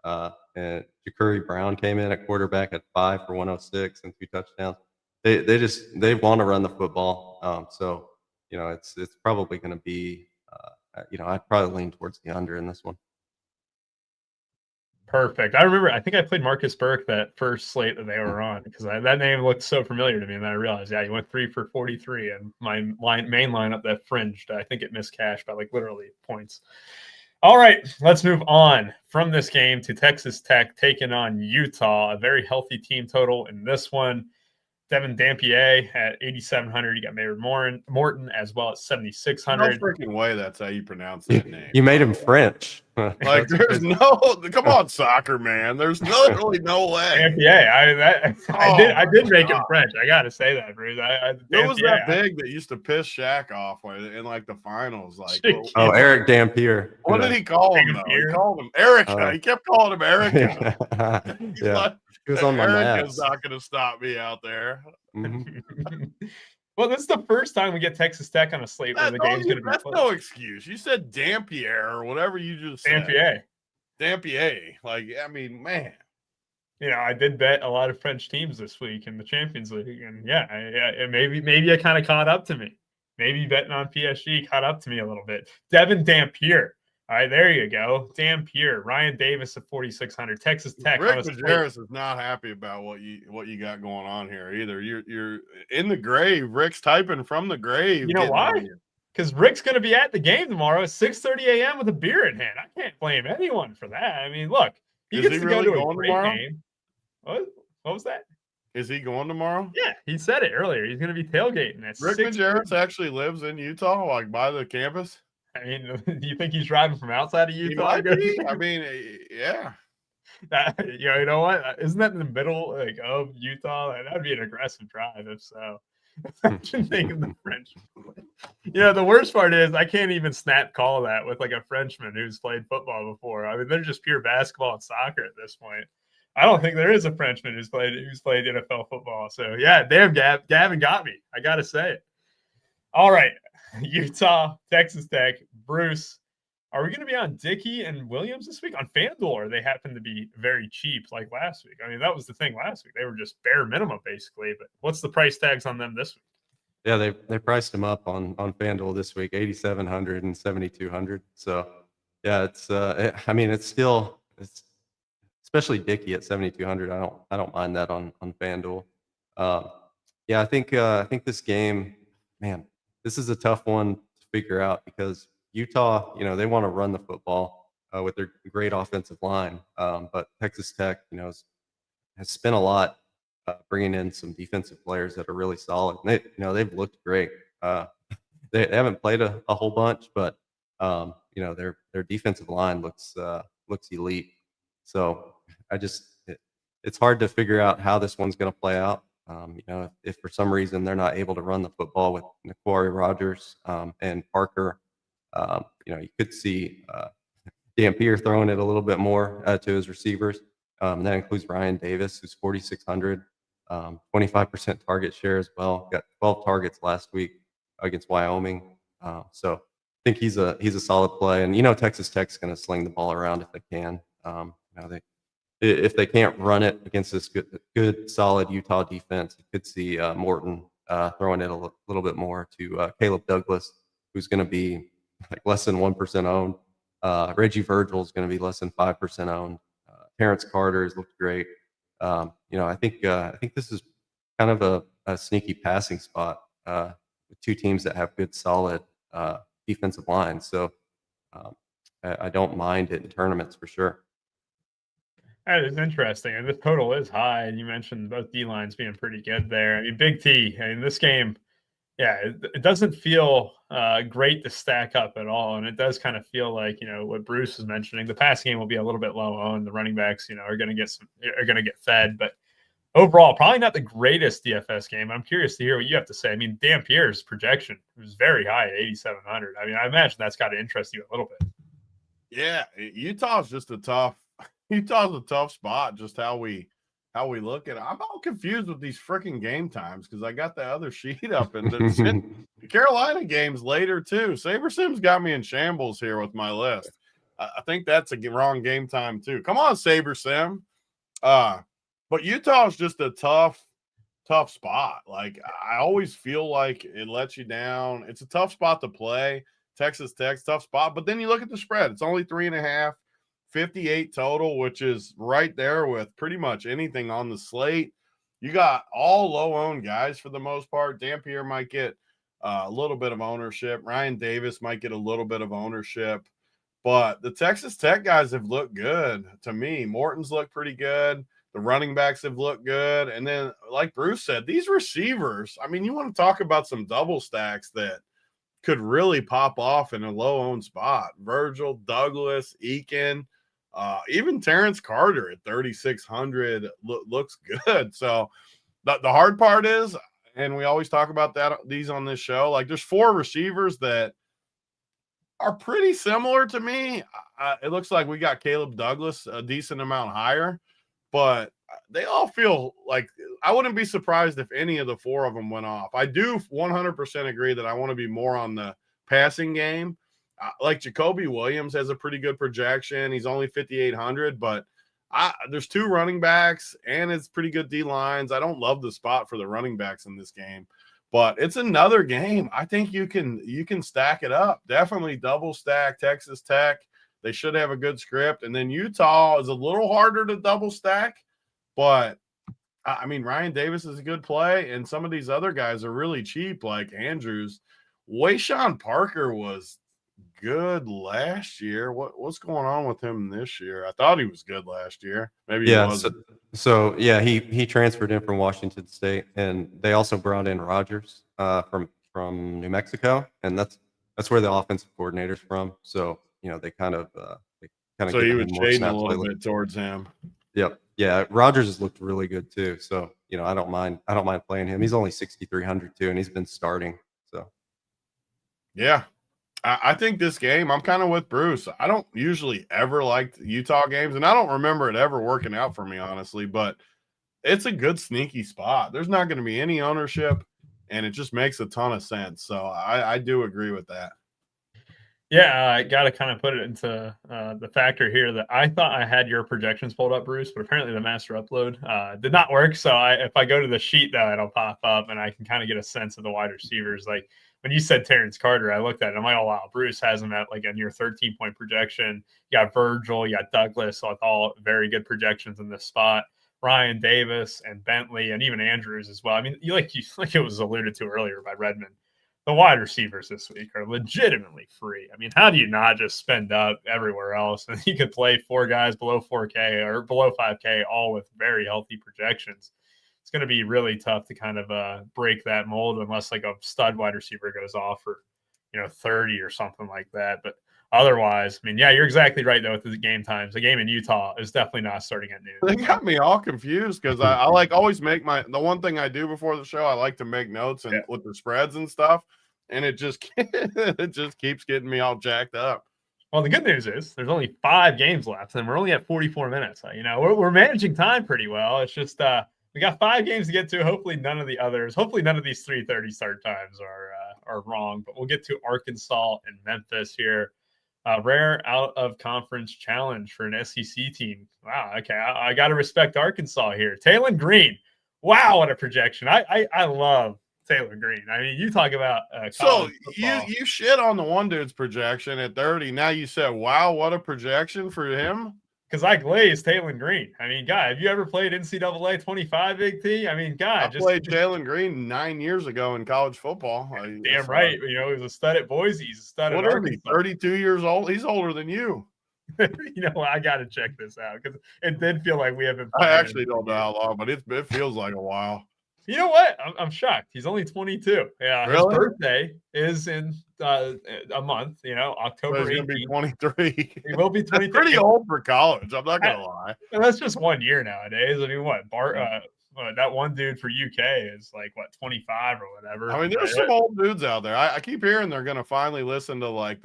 And Ja'Cory Brown came in at quarterback at 5 for 106 and 2 touchdowns. They want to run the football. So it's probably going to be I'd probably lean towards the under in this one. Perfect. I remember, I think I played Marcus Burke that first slate that they were on, because that name looked so familiar to me. And then I realized, he went 3 for 43. And my main lineup that fringed, I think it missed cash by like literally points. All right, let's move on from this game to Texas Tech taking on Utah. A very healthy team total in this one. Devin Dampier at 8,700. You got Maynard Morton as well at 7,600. No freaking way that's how you pronounce that name. You made him French. Like, there's come on, soccer man. There's literally no way. Dampier. I did make him French. I got to say that, Bruce. Who was that big that used to piss Shaq off in like the finals? Like, Eric Dampier. What did he call him though? He called him Erica. He kept calling him Erica. Yeah. Like, he was on my Erica's not going to stop me out there. Well, this is the first time we get Texas Tech on a slate where the game's going to be That's close. no excuse. You said Dampier or whatever you just said. Dampier. Like, I mean, man. I did bet a lot of French teams this week in the Champions League, and maybe it kind of caught up to me. Maybe betting on PSG caught up to me a little bit. Devin Dampier. All right, there you go. Dampier. Ryan Davis at 4,600. Texas Tech. Rick Majerus is not happy about what you got going on here either. You're in the grave. Rick's typing from the grave. You know why? Because Rick's going to be at the game tomorrow at 6:30 a.m. with a beer in hand. I can't blame anyone for that. I mean, look, he gets to go to a great game. What was that? Is he going tomorrow? Yeah, he said it earlier. He's going to be tailgating at Rick Majerus actually lives in Utah, like by the campus. I mean, do you think he's driving from outside of Utah? He might be. I mean, yeah. You know what? Isn't that in the middle of Utah? That'd be an aggressive drive if so. I'm thinking the French. The worst part is I can't even snap call that with like a Frenchman who's played football before. I mean, they're just pure basketball and soccer at this point. I don't think there is a Frenchman who's played NFL football. So yeah, damn, Gavin got me. I gotta say it. All right. Utah, Texas Tech, Bruce. Are we going to be on Dickey and Williams this week on FanDuel, or they happen to be very cheap like last week? I mean, that was the thing last week. They were just bare minimum basically. But what's the price tags on them this week? Yeah, they priced them up on FanDuel this week, 8,700 and 7,200. So yeah, it's especially Dickey at 7,200. I don't mind that on FanDuel. I think this game, man. This is a tough one to figure out because Utah, they want to run the football with their great offensive line. But Texas Tech, has spent a lot bringing in some defensive players that are really solid. And they've looked great. They haven't played a whole bunch, but their defensive line looks elite. So it's hard to figure out how this one's going to play out. If for some reason they're not able to run the football with Naqori Rogers and Parker, you could see Dampier throwing it a little bit more to his receivers. And that includes Ryan Davis, who's 4,600, 25% target share as well. Got 12 targets last week against Wyoming. So I think he's a solid play. And Texas Tech's going to sling the ball around if they can. If they can't run it against this good solid Utah defense, you could see Morton throwing it a little bit more to Caleb Douglas, who's going to be like less than 1% owned. Reggie Virgil is going to be less than 5% owned. Terrence Carter has looked great. I think this is kind of a sneaky passing spot with two teams that have good solid defensive lines. So I don't mind it in tournaments for sure. That is interesting. And this total is high. And you mentioned both D lines being pretty good there. I mean, Big T, I mean, this game, yeah, it doesn't feel great to stack up at all. And it does kind of feel like, what Bruce was mentioning, the pass game will be a little bit low owned. The running backs, are going to get fed. But overall, probably not the greatest DFS game. I'm curious to hear what you have to say. I mean, Dan Pierre's projection was very high at 8,700. I mean, I imagine that's got to interest you a little bit. Yeah, Utah's a tough spot. Just how we look at it. I'm all confused with these freaking game times because I got the other sheet up and the Carolina game's later too. SaberSim's got me in shambles here with my list. I think that's a wrong game time too. Come on, SaberSim. But Utah's just a tough spot. Like, I always feel like it lets you down. It's a tough spot to play. Texas Tech's tough spot. But then you look at the spread. It's only 3.5, 58 total, which is right there with pretty much anything on the slate. You got all low-owned guys for the most part. Dan Pierre might get a little bit of ownership. Ryan Davis might get a little bit of ownership. But the Texas Tech guys have looked good to me. Morton's looked pretty good. The running backs have looked good. And then, like Bruce said, these receivers, I mean, you want to talk about some double stacks that could really pop off in a low-owned spot. Virgil, Douglas, Eakin, even Terrence Carter at 3,600 looks good. So the hard part is, and we always talk about these on this show, like there's 4 receivers that are pretty similar to me. It looks like we got Caleb Douglas a decent amount higher, but they all feel like I wouldn't be surprised if any of the 4 of them went off. I do 100% agree that I want to be more on the passing game. Like Jacoby Williams has a pretty good projection. He's only 5,800, but there's 2 running backs and it's pretty good D lines. I don't love the spot for the running backs in this game, but it's another game. I think you can stack it up. Definitely double stack Texas Tech. They should have a good script. And then Utah is a little harder to double stack, but I mean, Ryan Davis is a good play. And some of these other guys are really cheap, like Andrews. Wayshawn Parker was good last year. What's going on with him this year? I thought he was good last year. Maybe he wasn't. So yeah, he transferred in from Washington State, and they also brought in Rogers from New Mexico, and that's where the offensive coordinator's from. So they kind of so he was shading a little bit towards him. Yep. Yeah, Rogers has looked really good too. So I don't mind playing him. He's only 6,300 too, and he's been starting. So yeah. I think this game, I'm kind of with Bruce. I don't usually ever like Utah games, and I don't remember it ever working out for me, honestly, but it's a good sneaky spot. There's not going to be any ownership, and it just makes a ton of sense. So I do agree with that. Yeah, I got to kind of put it into the factor here that I thought I had your projections pulled up, Bruce, but apparently the master upload did not work. So if I go to the sheet, though, it'll pop up, and I can kind of get a sense of the wide receivers. Like, when you said Terrence Carter, I looked at it. I'm like, oh, wow, Bruce has him at like a near 13-point projection. You got Virgil, you got Douglas, so it's all very good projections in this spot. Ryan Davis and Bentley and even Andrews as well. I mean, like it was alluded to earlier by Redmond, the wide receivers this week are legitimately free. I mean, how do you not just spend up everywhere else? And you could play 4 guys below 4K or below 5K, all with very healthy projections. It's going to be really tough to kind of break that mold unless like a stud wide receiver goes off for 30 or something like that. But otherwise, I mean, yeah, you're exactly right though with the game times. The game in Utah is definitely not starting at noon. They got me all confused because I like always make the one thing I do before the show. I like to make notes and with the spreads and stuff, and it just keeps getting me all jacked up. Well, the good news is there's only 5 games left, and we're only at 44 minutes. We're managing time pretty well. It's just we got 5 games to get to. Hopefully none of these 3:30 start times are wrong, but we'll get to Arkansas and Memphis here. Rare out of conference challenge for an SEC team. Wow. Okay. I got to respect Arkansas here. Taylor Green. Wow. What a projection. I love Taylor Green. I mean, you talk about so you shit on the one dude's projection at 30. Now you said, wow, what a projection for him. Because I glazed Taylor Green. I mean, God, have you ever played NCAA 25, Big T? I mean, God. I played Taylor Green 9 years ago in college football. Damn right. He was a stud at Boise. He's a stud at Arkansas. 32 years old. He's older than you. You know, I got to check this out because it did feel like we haven't. I actually don't know how long, but it feels like a while. You know what? I'm shocked. He's only 22. Yeah, Really? his birthday is in a month. You know, So October he's going to be 18th. 23. He will be 23. That's pretty old for college. I'm not going to lie. And that's just 1 year nowadays. I mean, that one dude for UK is like, what, 25 or whatever. I mean, there's some old dudes out there. I keep hearing they're going to finally listen to like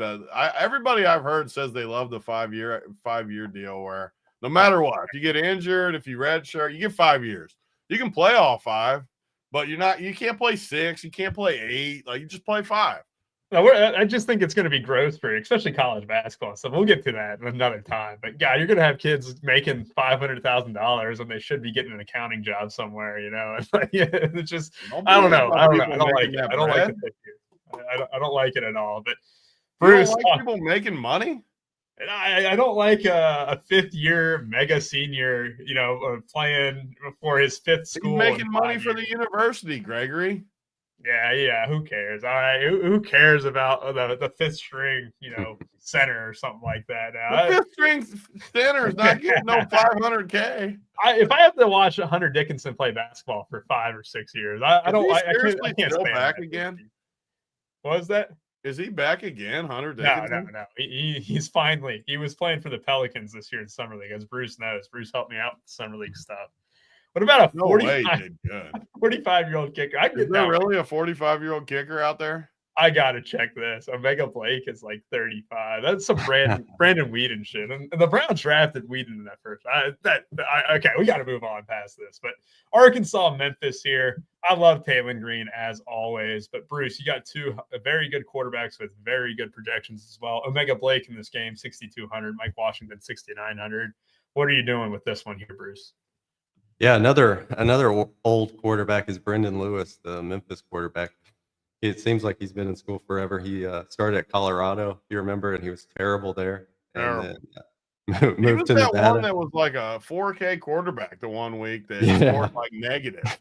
everybody I've heard says they love the 5-year deal where no matter what, if you get injured, if you redshirt, you get 5 years. You can play all 5, but you can't play 6, you can't play 8. Like, you just play 5. No, I just think it's going to be growth for, especially college basketball. So we'll get to that another time. But yeah, you're going to have kids making $500,000 and they should be getting an accounting job somewhere. You know, it's just I don't know. I don't like it. I don't like it. I don't like it at all. But Bruce, you don't like people making money. I don't like a 5th-year mega senior, you know, playing for his 5th school. He's making money for the university, Gregory. Yeah. Who cares? All right, who cares about the 5th string, you know, center or something like that? The 5th string center is not getting no $500K. If I have to watch Hunter Dickinson play basketball for 5 or 6 years, I can't still stand back that. again. What was that? Is he back again, Hunter Dickinson? No. He's finally. He was playing for the Pelicans this year in summer league, as Bruce knows. Bruce helped me out with summer league stuff. What about a 45-year-old kicker? Is there really a 45-year-old kicker out there? I gotta check this. Omega Blake is like 35. That's some Brandon Whedon shit. And the Browns drafted Whedon in that first. Okay, we got to move on past this. But Arkansas, Memphis here. I love Talon Green as always. But Bruce, you got 2 very good quarterbacks with very good projections as well. Omega Blake in this game, 6,200. Mike Washington, 6,900. What are you doing with this one here, Bruce? Yeah, another old quarterback is Brendan Lewis, the Memphis quarterback. It seems like he's been in school forever. He started at Colorado, if you remember, and he was terrible there. And then moved to Nevada. One that was like a 4K quarterback the one week that scored like negative.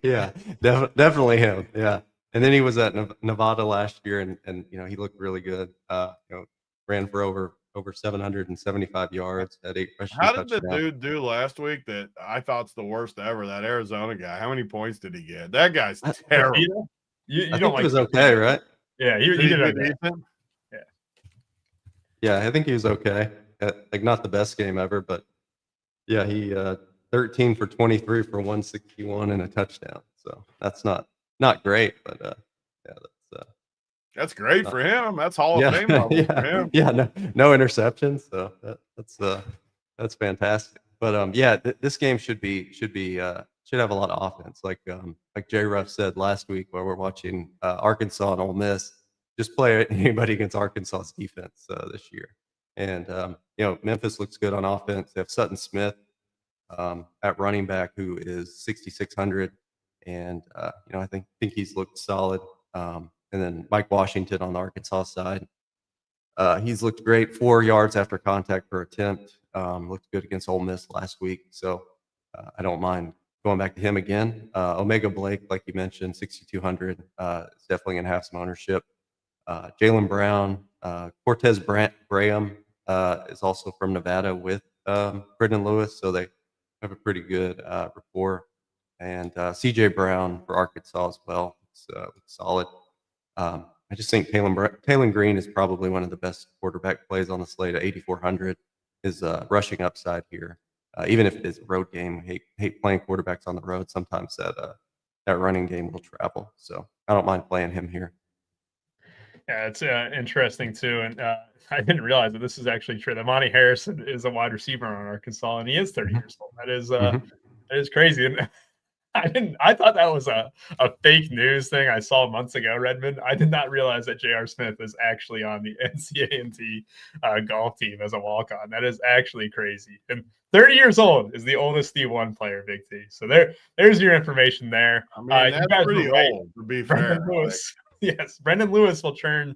Yeah, definitely him. Yeah, and then he was at Nevada last year, and you know, he looked really good. You know, ran for over 775 yards at 8 rushing touchdowns. How did the dude do last week that I thought's the worst ever? That Arizona guy. How many points did he get? That guy's terrible. You I don't think he was okay, right? Yeah, he did okay. Yeah, I think he was okay. Like, not the best game ever, but yeah, he 13 for 23 for 161 and a touchdown. So that's not that's That's great for him. That's Hall of Fame level for him. Yeah, no interceptions. So that's fantastic. But this game should have a lot of offense. Like Jay Ruff said last week while we're watching Arkansas and Ole Miss, just play anybody against Arkansas's defense this year. And you know, Memphis looks good on offense. They have Sutton Smith at running back, who is 6,600, and you know, I think he's looked solid. And then Mike Washington on the Arkansas side. He's looked great, 4 yards after contact per attempt. Looked good against Ole Miss last week. So I don't mind going back to him again. Omega Blake, like you mentioned, 6,200. Is definitely going to have some ownership. Jalen Brown, Cortez Graham is also from Nevada with Brendan Lewis. So they have a pretty good rapport. And CJ Brown for Arkansas as well. It's solid. I just think Talon Green is probably one of the best quarterback plays on the slate at 8,400. His rushing upside here, even if it is a road game, hate playing quarterbacks on the road. Sometimes that running game will travel. So I don't mind playing him here. Yeah, it's interesting too, and I didn't realize that this is actually true. That Monty Harrison is a wide receiver on Arkansas, and he is 30 years old. That is crazy. And I thought that was a fake news thing I saw months ago, Redmond. I did not realize that J.R. Smith is actually on the NCAA golf team as a walk-on. That is actually crazy. And 30 years old is the oldest D1 player, Big T. So there's your information there. I mean, that's pretty old, to be fair. Yes, Brendan Lewis will turn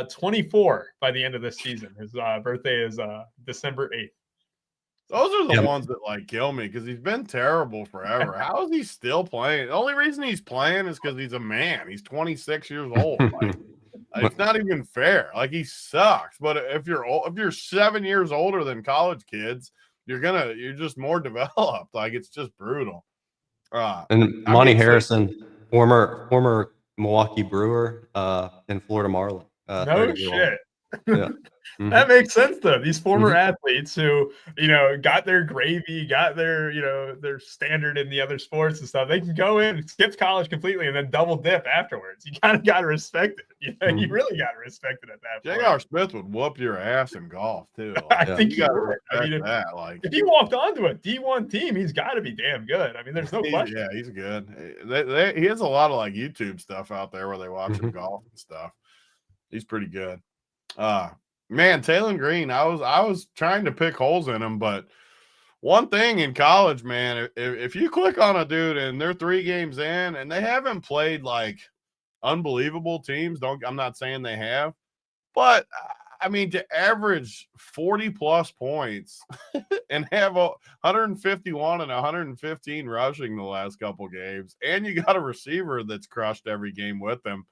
24 by the end of this season. His birthday is December 8th. Those are the ones that like kill me because he's been terrible forever. How is he still playing? The only reason he's playing is because he's a man. He's 26 years old. Like, It's not even fair. Like, he sucks. But if you're 7 years older than college kids, you're just more developed. Like, it's just brutal. And Monty Harrison, former Milwaukee Brewer, and Florida Marlin. No shit. Yeah. That makes sense though. These former athletes who, got their gravy, got their, their standard in the other sports and stuff, they can go in, skip college completely, and then double dip afterwards. You kind of got to respect it. You really got to respect it at that point. J.R. Smith would whoop your ass in golf too. Like, I think you got to respect that. Like, if he walked onto a D1 team, he's got to be damn good. I mean, there's no question. Yeah, he's good. He has a lot of like YouTube stuff out there where they watch him golf and stuff. He's pretty good. Man, Talon Green, I was trying to pick holes in him, but one thing in college, man, if you click on a dude and they're 3 games in and they haven't played like unbelievable teams, I'm not saying they have, but I mean, to average 40 plus points and have 151 and 115 rushing the last couple games, and you got a receiver that's crushed every game with them,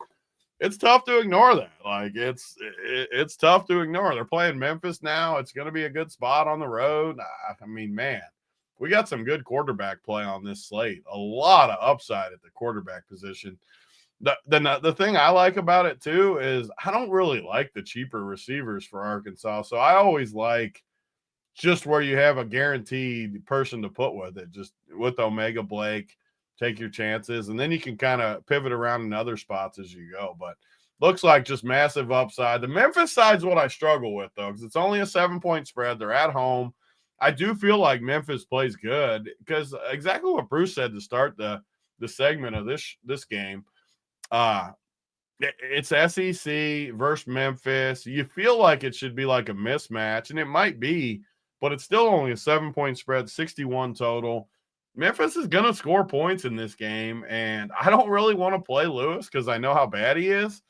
it's tough to ignore that. Like, it's tough to ignore. They're playing Memphis now. It's going to be a good spot on the road. I mean, man, we got some good quarterback play on this slate. A lot of upside at the quarterback position. The thing I like about it too is I don't really like the cheaper receivers for Arkansas. So I always like just where you have a guaranteed person to put with it, just with Omega Blake. Take your chances, and then you can kind of pivot around in other spots as you go. But looks like just massive upside. The Memphis side's what I struggle with, though, because it's only a 7-point spread. They're at home. I do feel like Memphis plays good because exactly what Bruce said to start the segment of this game. It's SEC versus Memphis. You feel like it should be like a mismatch, and it might be, but it's still only a 7-point spread, 61 total. Memphis is going to score points in this game, and I don't really want to play Lewis because I know how bad he is.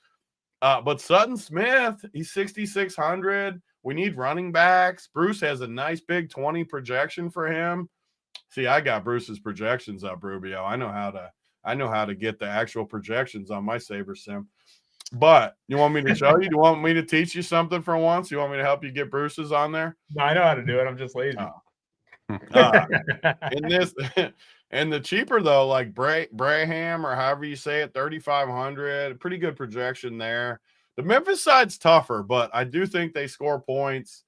But Sutton Smith, he's 6,600. We need running backs. Bruce has a nice big 20 projection for him. See, I got Bruce's projections up, Rubio. I know how to get the actual projections on my Saber Sim. But you want me to show you? Do you want me to teach you something for once? You want me to help you get Bruce's on there? No, I know how to do it. I'm just lazy. In this, and the cheaper though, like Braham or however you say it, 3,500, pretty good projection there. The Memphis side's tougher, but I do think they score points,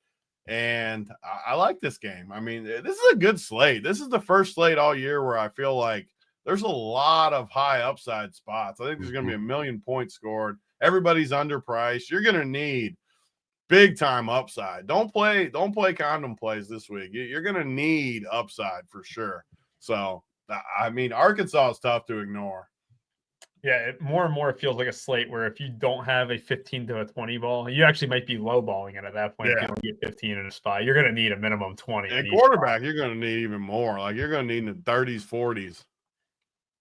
and I like this game. I mean, this is a good slate. This is the first slate all year where I feel like there's a lot of high upside spots. I think there's going to be 1 million points scored. Everybody's underpriced. You're going to need big time upside. Don't play condom plays this week. You're going to need upside for sure. So, I mean, Arkansas is tough to ignore. Yeah, more and more it feels like a slate where if you don't have a 15 to a 20 ball, you actually might be low balling it at that point. Yeah. If you don't get 15 in a spot, you're going to need a minimum 20. And quarterback, you're going to need even more. Like, you're going to need in the 30s, 40s.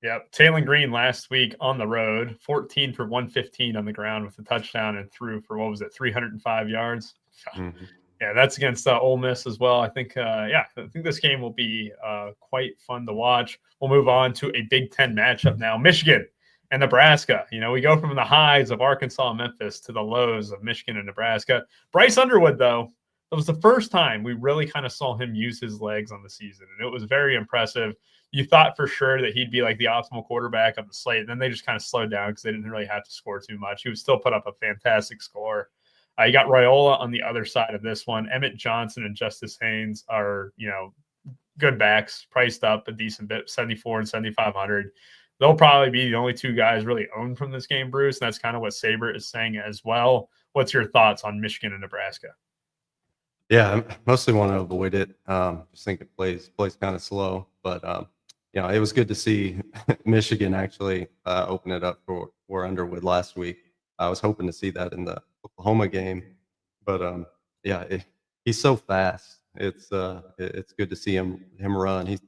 Yep. Talon Green last week on the road, 14 for 115 on the ground with a touchdown and threw for, 305 yards. Mm-hmm. Yeah, that's against Ole Miss as well. I think this game will be quite fun to watch. We'll move on to a Big Ten matchup now. Michigan and Nebraska. We go from the highs of Arkansas and Memphis to the lows of Michigan and Nebraska. Bryce Underwood, though, it was the first time we really kind of saw him use his legs on the season, and it was very impressive. You thought for sure that he'd be like the optimal quarterback of the slate. And then they just kind of slowed down because they didn't really have to score too much. He would still put up a fantastic score. You got Raiola on the other side of this one. Emmett Johnson and Justice Haynes are, good backs, priced up a decent bit, 74 and 7,500. They'll probably be the only 2 guys really owned from this game, Bruce. And that's kind of what Saber is saying as well. What's your thoughts on Michigan and Nebraska? Yeah, I mostly want to avoid it. Just think it plays kind of slow, but it was good to see Michigan actually open it up for Underwood last week. I was hoping to see that in the Oklahoma game, but he's so fast. It's good to see him run.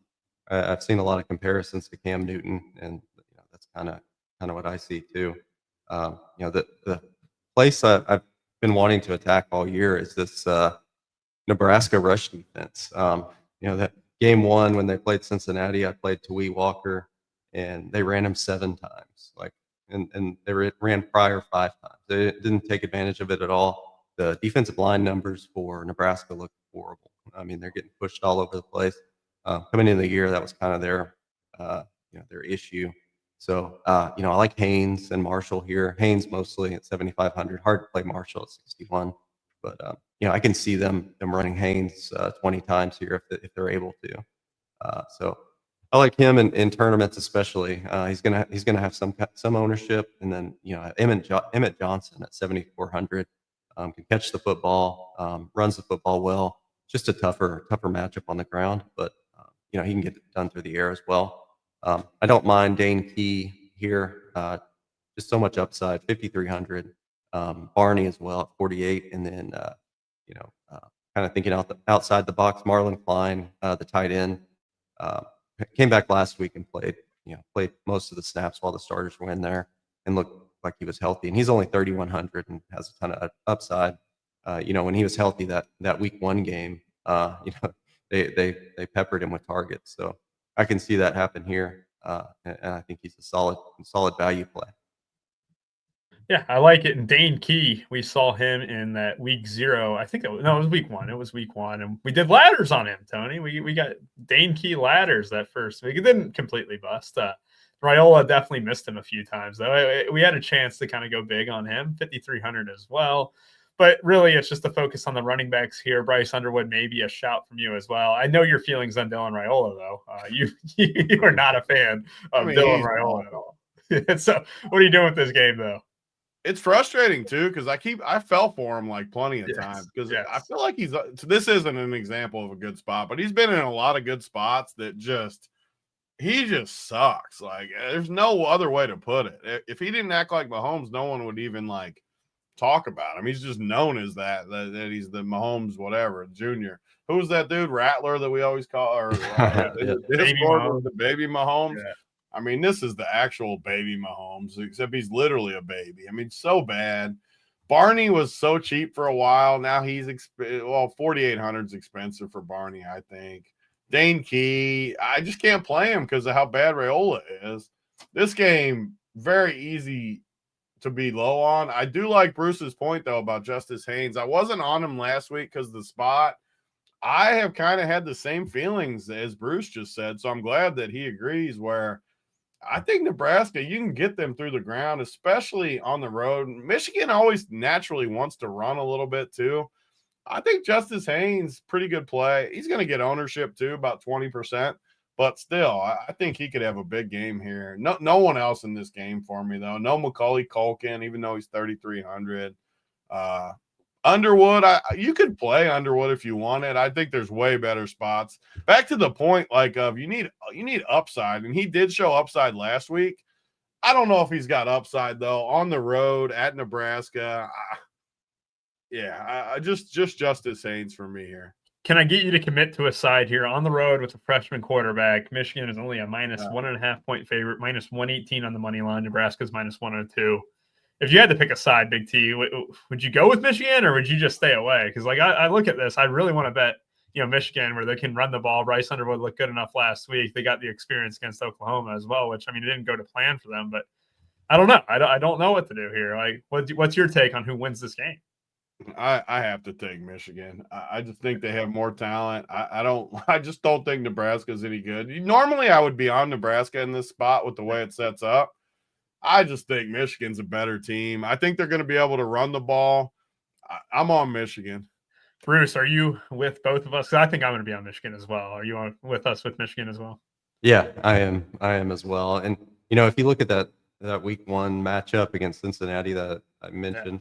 I've seen a lot of comparisons to Cam Newton, and that's kind of what I see too. The place I've been wanting to attack all year is this Nebraska rush defense. That game 1 when they played Cincinnati, I played Tawee Walker, and they ran him 7 times. Like, and they ran prior 5 times. They didn't take advantage of it at all. The defensive line numbers for Nebraska look horrible. I mean, they're getting pushed all over the place. Coming into the year, that was kind of their issue. So, I like Haynes and Marshall here. Haynes mostly at 7,500. Hard to play Marshall at 61. But, I can see them running Haynes 20 times here if they're able to. So I like him in tournaments, especially. He's gonna have some ownership, and then Emmett Johnson at 7,400 can catch the football, runs the football well. Just a tougher matchup on the ground, but he can get it done through the air as well. I don't mind Dane Key here. Just so much upside, 5,300. Barney as well at 48, and then kind of thinking outside the box, Marlon Klein, the tight end. Came back last week and played most of the snaps while the starters were in there and looked like he was healthy. And he's only 3,100 and has a ton of upside. When he was healthy that week 1 game, they peppered him with targets. So I can see that happen here. And I think he's a solid value play. Yeah, I like it. And Dane Key, we saw him in that week 0. I think it was week 1. It was week 1. And we did ladders on him, Tony. We got Dane Key ladders that first week. It didn't completely bust. Raiola definitely missed him a few times, though. We had a chance to kind of go big on him, 5,300 as well. But really, it's just the focus on the running backs here. Bryce Underwood, maybe a shout from you as well. I know your feelings on Dylan Raiola, though. You are not a fan of Dylan Raiola at all. So what are you doing with this game, though? It's frustrating too because I fell for him like plenty of times because I feel like this isn't an example of a good spot, but he's been in a lot of good spots that he just sucks. Like there's no other way to put it. If he didn't act like Mahomes, no one would even like talk about him. He's just known as that he's the Mahomes whatever junior. Who was that dude Rattler that we always call or the baby Mahomes? Yeah. I mean, this is the actual baby Mahomes, except he's literally a baby. I mean, so bad. Barney was so cheap for a while. Now he's 4,800 is expensive for Barney, I think. Dane Key, I just can't play him because of how bad Raiola is. This game, very easy to be low on. I do like Bruce's point, though, about Justice Haynes. I wasn't on him last week because of the spot. I have kind of had the same feelings as Bruce just said, so I'm glad that he agrees where I think Nebraska, you can get them through the ground, especially on the road. Michigan always naturally wants to run a little bit too. I think Justice Haynes, pretty good play. He's going to get ownership too, about 20%. But still, I think he could have a big game here. No one else in this game for me, though. No Macaulay Culkin, even though he's 3,300. Underwood, you could play Underwood if you wanted. I think there's way better spots. Back to the point, you need upside, and he did show upside last week. I don't know if he's got upside though on the road at Nebraska. Just Justice Haynes for me here. Can I get you to commit to a side here on the road with a freshman quarterback? Michigan is only a minus 1.5 point favorite, minus 118 on the money line. Nebraska's minus 102. If you had to pick a side, Big T, would you go with Michigan or would you just stay away? Because I look at this, I really want to bet Michigan where they can run the ball. Bryce Underwood looked good enough last week. They got the experience against Oklahoma as well, which it didn't go to plan for them. But I don't know. I don't know what to do here. Like, what's your take on who wins this game? I have to take Michigan. I just think they have more talent. I just don't think Nebraska's any good. Normally, I would be on Nebraska in this spot with the way it sets up. I just think Michigan's a better team. I think they're going to be able to run the ball. I'm on Michigan. Bruce, are you with both of us? I think I'm going to be on Michigan as well. Are you with us with Michigan as well? Yeah, I am as well. And, if you look at that week 1 matchup against Cincinnati that I mentioned,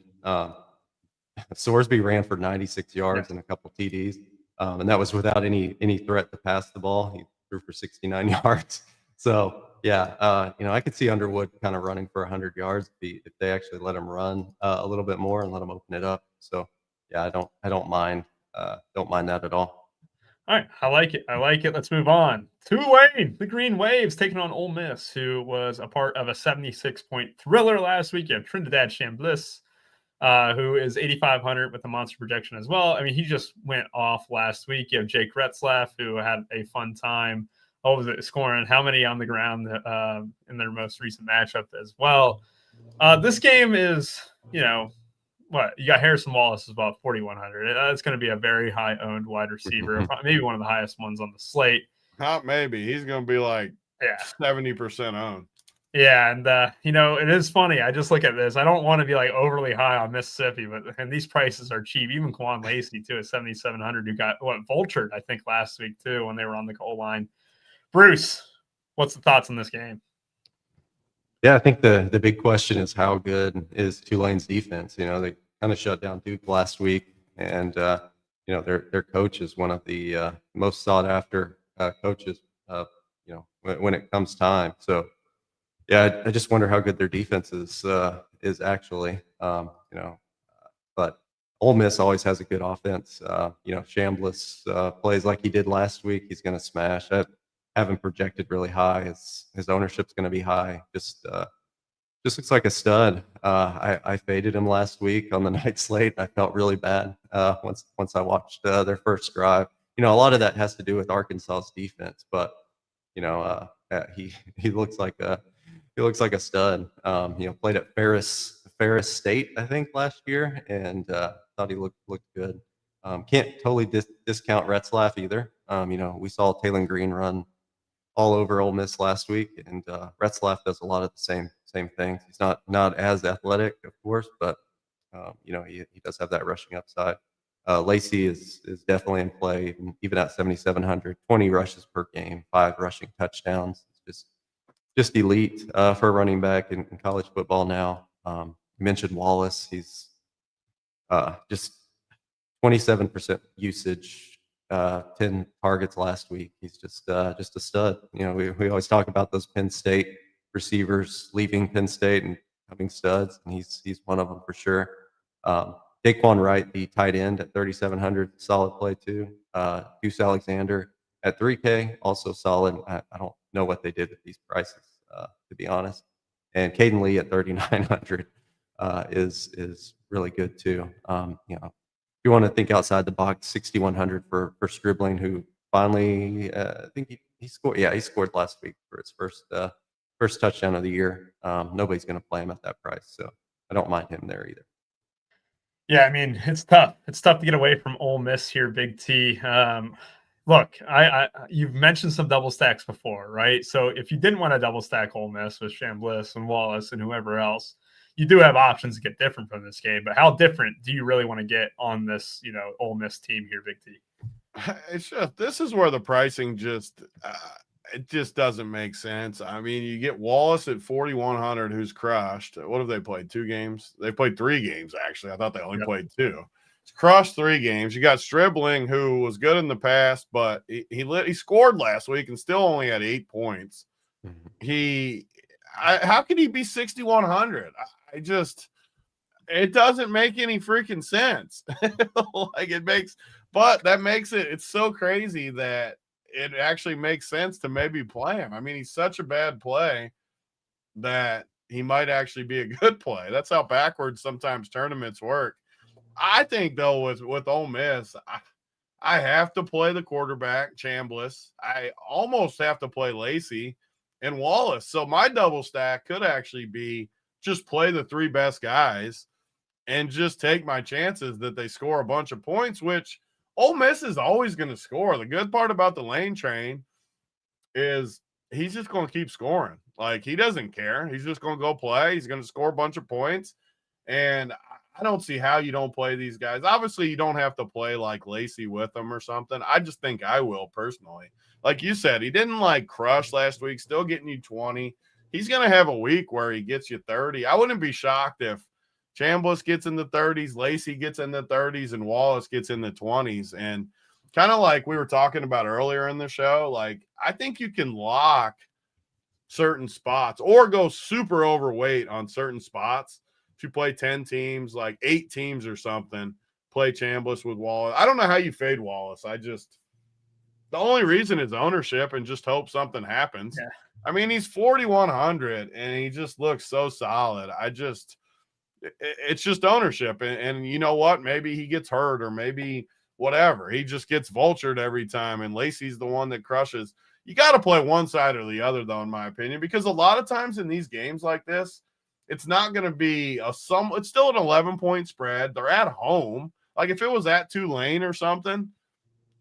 Sorsby ran for 96 yards and a couple TDs. And that was without any threat to pass the ball. He threw for 69 yards. So, I could see Underwood kind of running for 100 yards if they actually let him run a little bit more and let him open it up. So, I don't mind that at all. All right, I like it. Let's move on. Tulane, the Green Waves taking on Ole Miss, who was a part of a 76-point thriller last week. You have Trinidad Chambliss, who is 8,500 with a monster projection as well. He just went off last week. You have Jake Retzlaff, who had a fun time. What was it, scoring how many on the ground in their most recent matchup as well. This game is, what you got. Harrison Wallace is about 4,100. That's going to be a very high owned wide receiver, maybe one of the highest ones on the slate. Maybe he's going to be like 70% owned. Yeah, and it is funny. I just look at this. I don't want to be like overly high on Mississippi, and these prices are cheap. Even Quan Lacey too at 7,700, who got vultured I think last week too when they were on the goal line. Bruce, what's the thoughts on this game? Yeah, I think the big question is how good is Tulane's defense? They kind of shut down Duke last week, and their coach is one of the most sought after coaches. When it comes time. So yeah, I just wonder how good their defense is actually. But Ole Miss always has a good offense. Chambliss plays like he did last week. He's going to smash. I haven't projected really high. His ownership's going to be high. Just looks like a stud. I faded him last week on the night slate. I felt really bad once I watched their first drive. A lot of that has to do with Arkansas's defense, but he looks like a stud. Played at Ferris State, I think, last year, and thought he looked good. Can't totally discount Retzlaff either. We saw Taylor Green run all over Ole Miss last week, and Retzlaff does a lot of the same things. He's not as athletic, of course, but he does have that rushing upside. Lacey is definitely in play, even at 7,700. 20 rushes per game, 5 rushing touchdowns. It's just elite for a running back in college football now. You mentioned Wallace. He's just 27% usage, 10 targets last week. He's just a stud. We always talk about those Penn State receivers leaving Penn State and having studs, and he's one of them for sure. Daquan Wright, the tight end at 3,700, solid play too. Deuce Alexander at 3K, also solid. I don't know what they did with these prices, to be honest. And Caden Lee at 3,900 is really good too. If you want to think outside the box, 6,100 for Stribling, who finally, I think he scored. Yeah, he scored last week for his first touchdown of the year. Nobody's going to play him at that price, so I don't mind him there either. Yeah, I mean, it's tough. It's tough to get away from Ole Miss here, Big T. Look, you've mentioned some double stacks before, right? So if you didn't want to double stack Ole Miss with Chambliss and Wallace and whoever else, you do have options to get different from this game. But how different do you really want to get on this, Ole Miss team here, Big T? It's just, this is where the pricing just it just doesn't make sense. I mean, you get Wallace at 4,100, who's crushed. What have they played? 2 games? They played 3 games, actually. I thought they only played 2. He's crushed 3 games. You got Stribling, who was good in the past, but he scored last week and still only had 8 points. How could he be 6,100? It doesn't make any freaking sense. But that makes it's so crazy that it actually makes sense to maybe play him. I mean, he's such a bad play that he might actually be a good play. That's how backwards sometimes tournaments work. I think, though, with Ole Miss, I have to play the quarterback, Chambliss. I almost have to play Lacey and Wallace. So my double stack could actually be just play the 3 best guys and just take my chances that they score a bunch of points, which Ole Miss is always going to score. The good part about the lane train is he's just going to keep scoring. Like, he doesn't care. He's just going to go play. He's going to score a bunch of points. And I don't see how you don't play these guys. Obviously, you don't have to play like Lacey with them or something. I just think I will personally. Like you said, he didn't crush last week, still getting you 20. He's going to have a week where he gets you 30. I wouldn't be shocked if Chambliss gets in the 30s, Lacey gets in the 30s, and Wallace gets in the 20s. And kind of like we were talking about earlier in the show, I think you can lock certain spots or go super overweight on certain spots. If you play 10 teams, 8 teams or something, play Chambliss with Wallace. I don't know how you fade Wallace. The only reason is ownership and just hope something happens. Yeah. I mean, he's 4,100 and he just looks so solid. It's just ownership. And you know what? Maybe he gets hurt or maybe whatever. He just gets vultured every time. And Lacey's the one that crushes. You got to play one side or the other, though, in my opinion, because a lot of times in these games like this, It's not going to be it's still an 11-point spread. They're at home. Like if it was at Tulane or something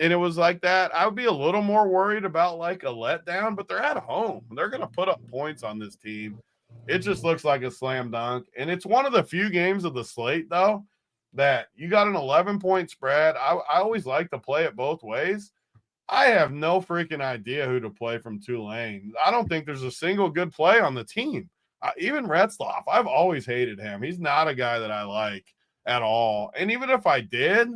and it was like that, I would be a little more worried about like a letdown, but they're at home. They're going to put up points on this team. It just looks like a slam dunk. And it's one of the few games of the slate, though, that you got an 11-point spread. I always like to play it both ways. I have no freaking idea who to play from Tulane. I don't think there's a single good play on the team. Even Retzloff, I've always hated him. He's not a guy that I like at all. And even if I did,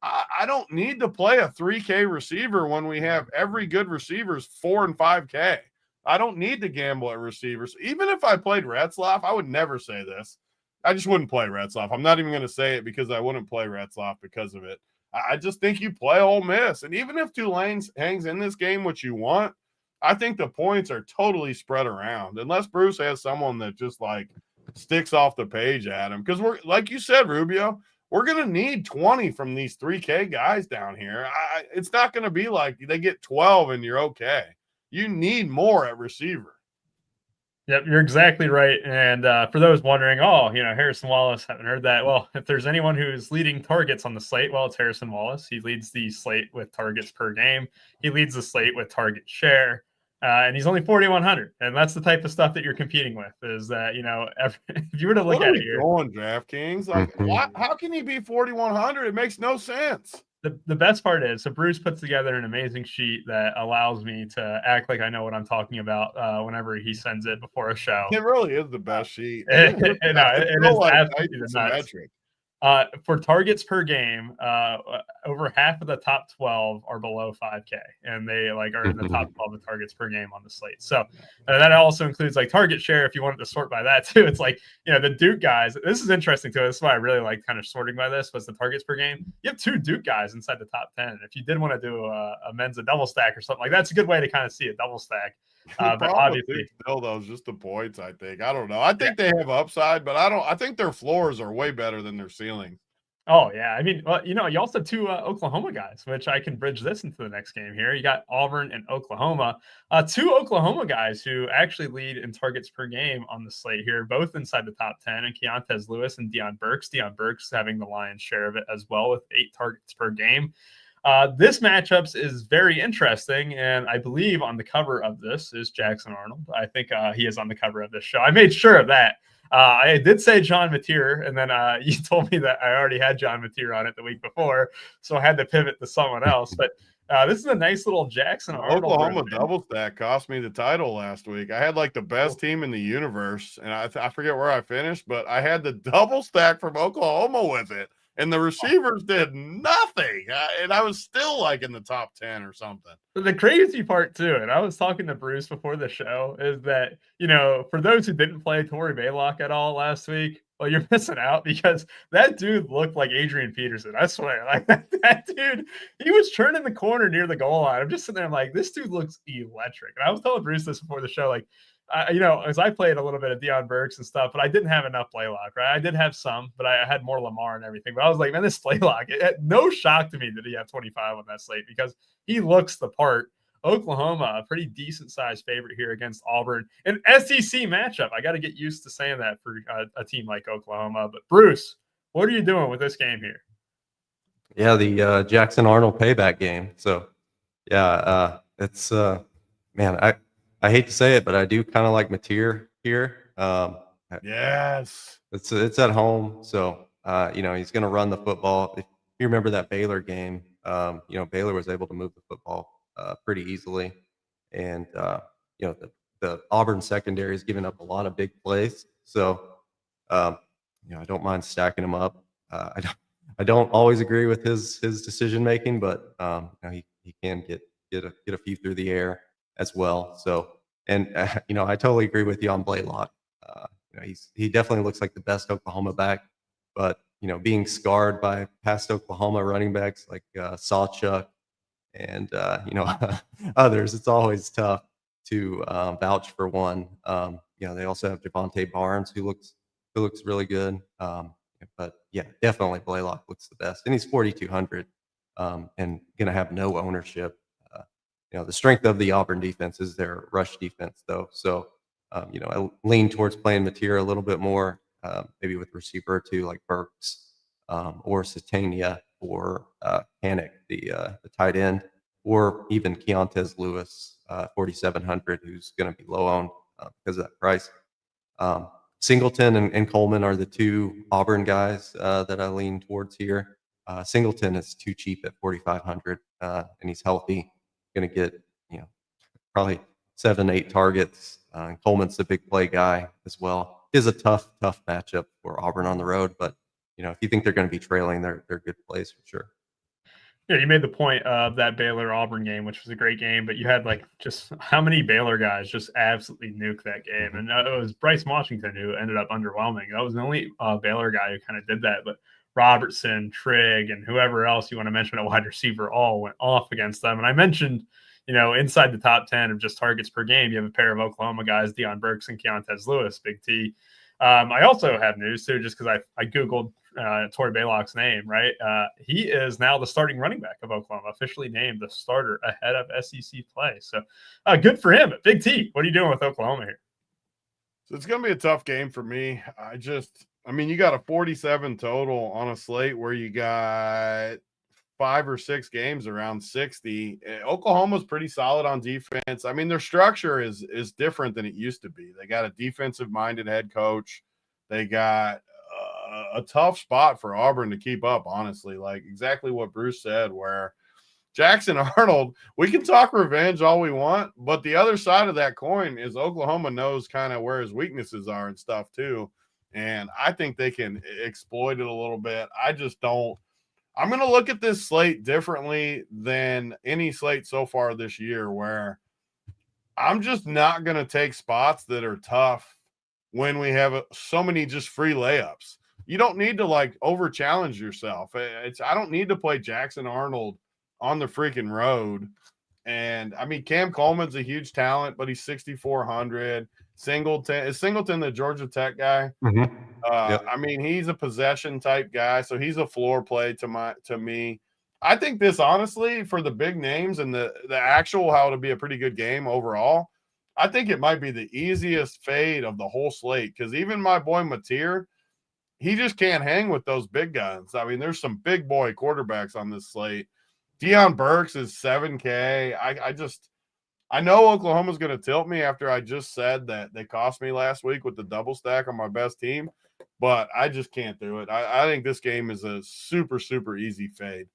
I don't need to play a 3K receiver when we have every good receiver's 4 and 5K. I don't need to gamble at receivers. Even if I played Retzloff, I would never say this. I just wouldn't play Retzloff. I'm not even going to say it because I wouldn't play Retzloff because of it. I just think you play Ole Miss. And even if Tulane hangs in this game, which you want, I think the points are totally spread around. Unless Bruce has someone that just like sticks off the page at him. Because we're, like you said, Rubio, we're going to need 20 from these 3K guys down here. It's not going to be like they get 12 and you're okay. You need more at receiver. Yep, you're exactly right. And for those wondering, Harrison Wallace, haven't heard that. Well, if there's anyone who's leading targets on the slate, well, it's Harrison Wallace. He leads the slate with targets per game. He leads the slate with target share. And he's only 4,100. And that's the type of stuff that you're competing with is that, if you were to look at it here. Going DraftKings? Like, how can he be 4,100? It makes no sense. The best part is, so Bruce puts together an amazing sheet that allows me to act like I know what I'm talking about whenever he sends it before a show. It really is the best sheet. It is absolutely the nuts. For targets per game, over half of the top 12 are below 5K, and they are in the top 12 of targets per game on the slate. So that also includes target share. If you wanted to sort by that too, it's the Duke guys. This is interesting too. This is why I really like kind of sorting by this was the targets per game. You have 2 Duke guys inside the top 10. If you did want to do a men's double stack or something like that, it's a good way to kind of see a double stack. But obviously, still those just the points. I think I don't know. I think they have upside, but I think their floors are way better than their ceiling. Oh yeah, I mean, you also have 2 Oklahoma guys, which I can bridge this into the next game here. You got Auburn and Oklahoma, 2 Oklahoma guys who actually lead in targets per game on the slate here, both inside the top 10. And Keontez Lewis and Deion Burks. Deion Burks having the lion's share of it as well with 8 targets per game. This matchups is very interesting, and I believe on the cover of this is Jackson Arnold. I think he is on the cover of this show. I made sure of that. I did say John Mateer, and then you told me that I already had John Mateer on it the week before, so I had to pivot to someone else. But this is a nice little Jackson Arnold. Oklahoma double stack cost me the title last week. I had the best team in the universe, and I forget where I finished, but I had the double stack from Oklahoma with it. And the receivers did nothing. And I was still in the top 10 or something. The crazy part, too, and I was talking to Bruce before the show, is that, for those who didn't play Torrey Baylock at all last week, well, you're missing out because that dude looked like Adrian Peterson. I swear. That dude, he was turning the corner near the goal line. I'm just sitting there, I'm this dude looks electric. And I was telling Bruce this before the show, as I played a little bit of Deion Burks and stuff, but I didn't have enough Blaylock, right? I did have some, but I had more Lamar and everything. But I was like, man, this Blaylock, no shock to me that he had 25 on that slate because he looks the part. Oklahoma, a pretty decent sized favorite here against Auburn. An SEC matchup. I got to get used to saying that for a team like Oklahoma. But Bruce, what are you doing with this game here? Yeah, the Jackson Arnold payback game. So, yeah, it's man, I hate to say it, but I do kind of like Mateer here. Yes, it's at home, so he's going to run the football. If you remember that Baylor game, Baylor was able to move the football pretty easily, and the Auburn secondary is giving up a lot of big plays. So I don't mind stacking them up. I don't always agree with his decision making, but he can get a few through the air as well. So, and I totally agree with you on Blaylock. He definitely looks like the best Oklahoma back, but being scarred by past Oklahoma running backs like Sawchuk and others, it's always tough to vouch for one. They also have Javonte Barnes who looks really good. But yeah, definitely Blaylock looks the best, and he's 4,200 and gonna have no ownership. The strength of the Auburn defense is their rush defense, though. So I lean towards playing Mateer a little bit more, maybe with receiver or two like Burks or Satania or Panic, the tight end, or even Keontae Lewis, 4,700, who's going to be low owned because of that price. Singleton and Coleman are the two Auburn guys that I lean towards here. Singleton is too cheap at 4,500, and he's healthy. Going to get probably 7-8 targets. And Coleman's the big play guy as well. It is a tough matchup for Auburn on the road, but if you think they're going to be trailing, they're good plays for sure. Yeah, you made the point of that Baylor-Auburn game, which was a great game, but you had just how many Baylor guys just absolutely nuke that game. And it was Bryce Washington who ended up underwhelming. That was the only Baylor guy who kind of did that. But Robertson, Trigg, and whoever else you want to mention at wide receiver all went off against them. And I mentioned, inside the top 10 of just targets per game, you have a pair of Oklahoma guys, Deion Burks and Keontae Lewis, Big T. I also have news, too, just because I Googled Torrey Baylock's name, right? He is now the starting running back of Oklahoma, officially named the starter ahead of SEC play. So good for him. Big T, what are you doing with Oklahoma here? So it's going to be a tough game for me. You got a 47 total on a slate where you got 5 or 6 games around 60. Oklahoma's pretty solid on defense. Their structure is different than it used to be. They got a defensive-minded head coach. They got a tough spot for Auburn to keep up, honestly. Like exactly what Bruce said, where Jackson Arnold, we can talk revenge all we want, but the other side of that coin is Oklahoma knows kind of where his weaknesses are and stuff too. And I think they can exploit it a little bit. I just don't. I'm going to look at this slate differently than any slate so far this year, where I'm just not going to take spots that are tough when we have so many just free layups. You don't need to over challenge yourself. I don't need to play Jackson Arnold on the freaking road. And Cam Coleman's a huge talent, but he's 6,400. Singleton the Georgia Tech guy? Mm-hmm. Yep. He's a possession type guy, so he's a floor play to me. I think this, honestly, for the big names and the actual how it'll be a pretty good game overall, I think it might be the easiest fade of the whole slate, because even my boy Mateer, he just can't hang with those big guns. There's some big boy quarterbacks on this slate. Deion Burks is 7K. I know Oklahoma's going to tilt me after I just said that they cost me last week with the double stack on my best team, but I just can't do it. I think this game is a super, super easy fade.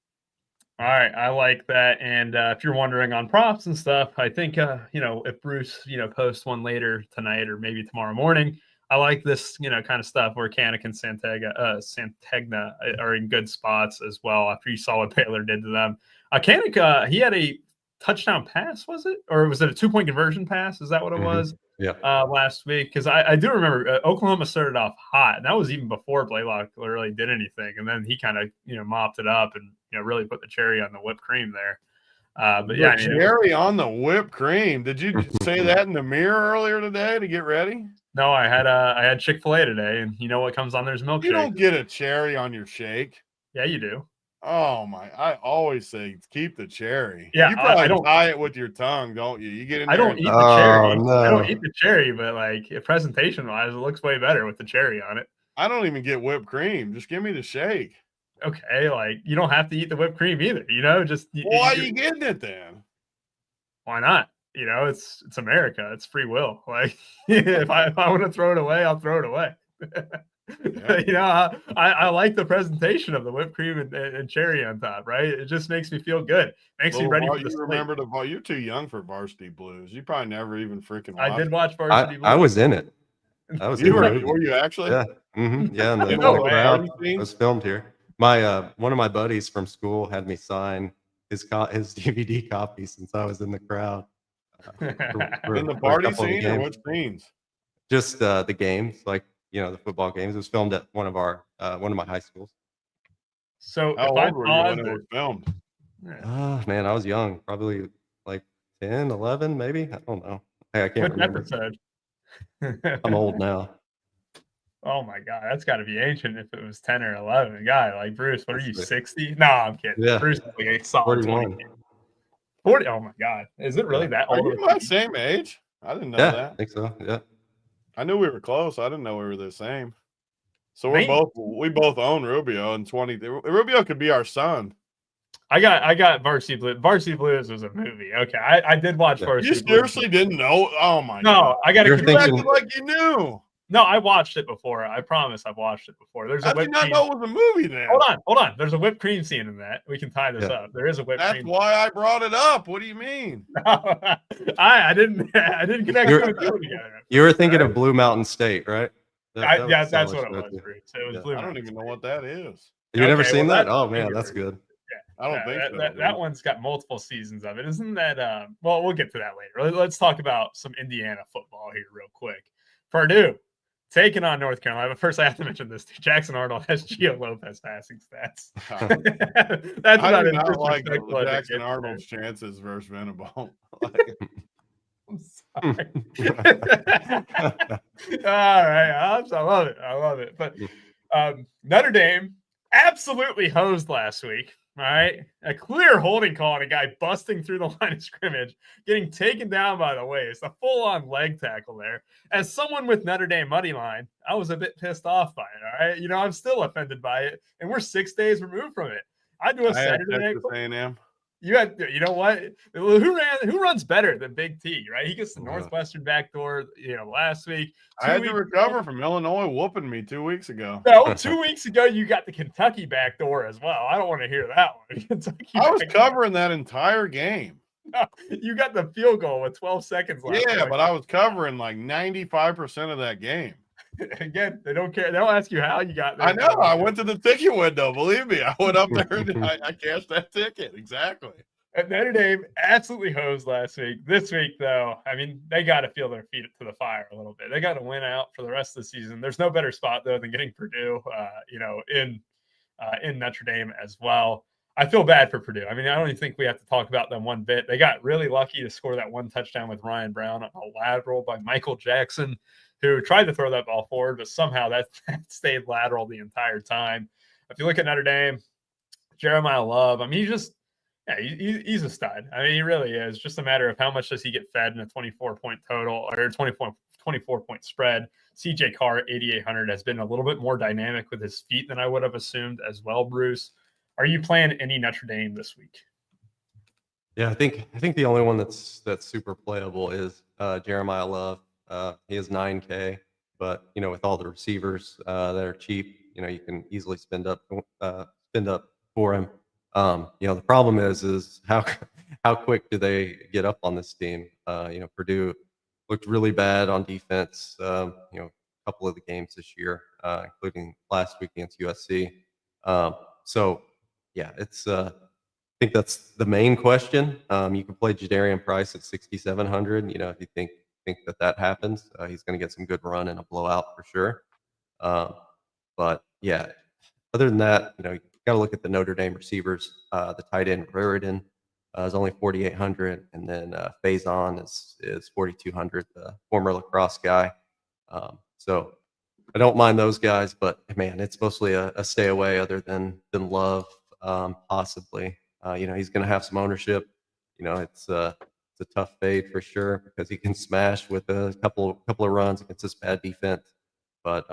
All right, I like that. And if you're wondering on props and stuff, I think, if Bruce, posts one later tonight or maybe tomorrow morning, I like this, kind of stuff where Kanik and Santagna are in good spots as well after you saw what Baylor did to them. Kanik, he had a touchdown pass, was it? Or was it a 2-point conversion pass? Is that what it was? Yeah. Last week? Because I do remember Oklahoma started off hot, and that was even before Blaylock really did anything. And then he kind of, mopped it up and, really put the cherry on the whipped cream there. But yeah, cherry on the whipped cream. Did you say that in the mirror earlier today to get ready? No, I had Chick-fil-A today, and you know what comes on there's milkshake. You don't get a cherry on your shake. Yeah, you do. Oh my! I always say keep the cherry. Yeah, you probably I don't tie it with your tongue, don't you? You get in there. I don't eat the cherry. No. I don't eat the cherry, but presentation-wise, it looks way better with the cherry on it. I don't even get whipped cream. Just give me the shake. Okay, you don't have to eat the whipped cream either. Just why are you getting it then? Why not? It's America. It's free will. If I want to throw it away, I'll throw it away. Yeah. I like the presentation of the whipped cream and cherry on top, right? It just makes me feel good. Makes me ready for the slate. You're too young for Varsity Blues. You probably never even freaking watched. I did watch Varsity Blues. I was in it. Were you actually? Yeah. Mm-hmm. Yeah. And it was filmed here. One of my buddies from school had me sign his DVD copy since I was in the crowd. In the party scene or which scenes? Just the games, the football games. It was filmed at one of my high schools. So how old were you when it was filmed? Man, I was young, probably 10, 11, maybe. I don't know. I can't remember. Episode? I'm old now. Oh my God, that's got to be ancient if it was 10 or 11. A guy like Bruce, what are you, 60? No, I'm kidding. Yeah. Bruce is a solid 41. 40. Oh my God, is it really that old? Are you my same age? I didn't know that. I think so. Yeah. I knew we were close. I didn't know we were the same. So Maybe. we both own Rubio, and Rubio could be our son. I got Varsity Blues. Varsity Blues was a movie. Okay, I did watch Varsity You Blues. seriously didn't know? Oh my god! No, I got to. You're You thinking- acted like you knew. No, I watched it before. I promise I've watched it before. There's a How did you whipped not cream. know it was a movie then? Hold on. There's a whipped cream scene in that. We can tie this Yeah. up. There is a whipped That's cream. why I brought it up. What do you mean? I didn't connect You're- the two together. You were thinking of Blue Mountain State, right? Yeah, that's so what it much was, better. Bruce. It was Yeah. Blue I don't Mountain even know State. what that is. You've never Okay, seen well, that? that's Oh man, maybe that's we're- good. I don't think so. That one's got multiple seasons of it. Isn't that well, we'll get to that later. Let's talk about some Indiana football here real quick. Purdue taking on North Carolina. But first I have to mention this too. Jackson Arnold has Gio Lopez passing stats. That's I about do it. not like Disrespectful as it Jackson gets Arnold's chances versus Venable. I'm sorry. All right. I love it. I love it. But Notre Dame absolutely hosed last week. All right. A clear holding call on a guy busting through the line of scrimmage, getting taken down by the waist, a full on leg tackle there. As someone with Notre Dame money line, I was a bit pissed off by it. All right. I'm still offended by it. And we're 6 days removed from it. I do a I had Saturday night. Texas A&M. You know what? Who runs better than Big T, right? He gets the Yeah. Northwestern backdoor, last week. I had to 2 weeks recover ago- from Illinois whooping me 2 weeks ago. No, 2 weeks ago you got the Kentucky backdoor as well. I don't want to hear that one. Kentucky I was backdoor. covering that entire game. No, you got the field goal with 12 seconds left. Yeah, but I was covering like 95% of that game. Again, they don't care. They don't ask you how you got there. I know. I went to the ticket window. Believe me, I went up there and I cashed that ticket. Exactly. And Notre Dame absolutely hosed last week. This week, though, I mean, they got to feel their feet to the fire a little bit. They got to win out for the rest of the season. There's no better spot, though, than getting Purdue, in Notre Dame as well. I feel bad for Purdue. I mean, I don't even think we have to talk about them one bit. They got really lucky to score that one touchdown with Ryan Brown on a lateral by Michael Jackson, who tried to throw that ball forward, but somehow that stayed lateral the entire time. If you look at Notre Dame, Jeremiah Love, I mean, he's a stud. I mean, he really is. Just a matter of how much does he get fed in a 24-point total or 24-point spread. CJ Carr, 8,800, has been a little bit more dynamic with his feet than I would have assumed as well, Bruce. Are you playing any Notre Dame this week? Yeah, I think the only one that's super playable is Jeremiah Love. He has 9K, but with all the receivers that are cheap, you can easily spend up for him. The problem is how quick do they get up on this team? Purdue looked really bad on defense. A couple of the games this year, including last week against USC. So yeah, it's. I think that's the main question. You can play Jadarian Price at 6,700. If you think that happens, he's going to get some good run and a blowout for sure. But yeah, other than that, you got to look at the Notre Dame receivers. The tight end Ruridan is only 4,800, and then Faison is 4,200, the former lacrosse guy. So I don't mind those guys, but man, it's mostly a stay away. Other than Love, possibly. He's going to have some ownership. It's a tough fade for sure because he can smash with a couple of runs against this bad defense. But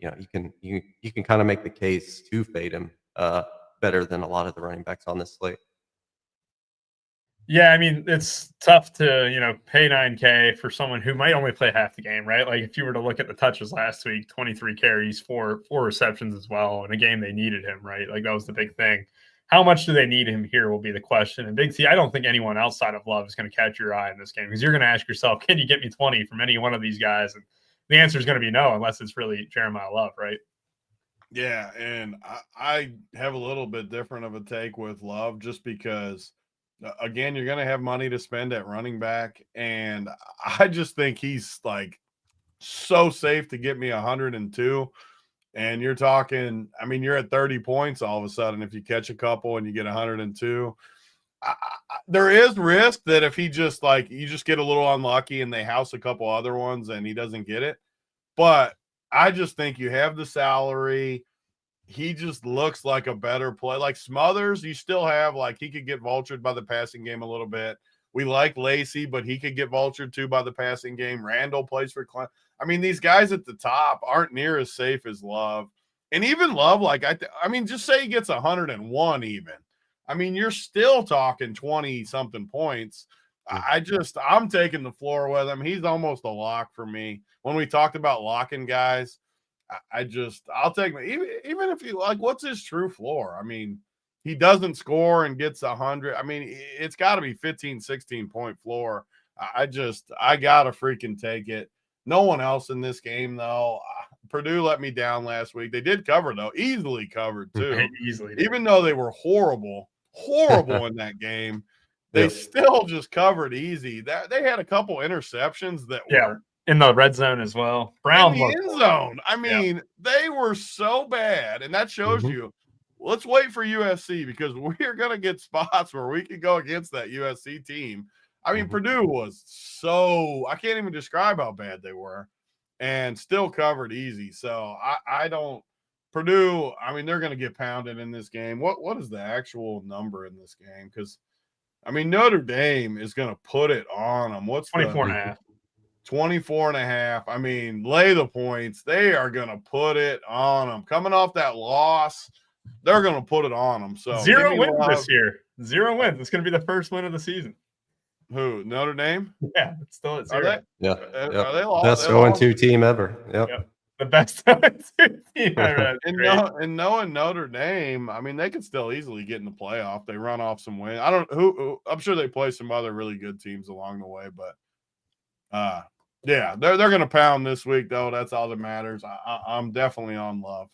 you can kind of make the case to fade him better than a lot of the running backs on this slate. Yeah, I mean, it's tough to, pay 9K for someone who might only play half the game, right? Like if you were to look at the touches last week, 23 carries, four receptions as well, in a game they needed him, right? Like that was the big thing. How much do they need him here will be the question. And Big T, I don't think anyone outside of Love is going to catch your eye in this game because you're going to ask yourself, can you get me 20 from any one of these guys? And the answer is going to be no, unless it's really Jeremiah Love, right? Yeah, and I have a little bit different of a take with Love just because, again, you're going to have money to spend at running back. And I just think he's like so safe to get me 102. And you're talking, I mean, you're at 30 points all of a sudden if you catch a couple and you get 102. There is risk that if he just you just get a little unlucky and they house a couple other ones and he doesn't get it. But I just think you have the salary. He just looks like a better play. Like Smothers, you still have he could get vultured by the passing game a little bit. We like Lacey, but he could get vultured too by the passing game. Randall plays for Clemson. I mean, these guys at the top aren't near as safe as Love. And even Love, like, I mean, just say he gets 101 even. I mean, you're still talking 20-something points. I'm taking the floor with him. He's almost a lock for me. When we talked about locking guys, I'll take him. Even if you like, what's his true floor? I mean, he doesn't score and gets 100. I mean, it's got to be 15, 16-point floor. I got to freaking take it. No one else in this game, though. Purdue let me down last week. They did cover, though. Easily covered, too. Easily. Even though they were horrible in that game, they still just covered easy. They had a couple interceptions that were in the red zone as well. Brown in the end zone. I mean, they were so bad, and that shows you. Let's wait for USC because we're going to get spots where we can go against that USC team. I mean, Purdue was I can't even describe how bad they were and still covered easy. So I don't – Purdue, I mean, they're going to get pounded in this game. What is the actual number in this game? Because, I mean, Notre Dame is going to put it on them. What's 24.5. 24.5. I mean, lay the points. They are going to put it on them. Coming off that loss – they're going to put it on them. So 0 wins this year. 0 wins. It's going to be the first win of the season. Who? Notre Dame? Yeah, it's still at 0. Are they? Are they lost? Best 0-2 team ever. Yep. The best 0-2 team ever. And knowing Notre Dame, I mean, they could still easily get in the playoff. They run off some wins. I don't who. I'm sure they play some other really good teams along the way, but they're going to pound this week though. That's all that matters. I'm definitely on Love.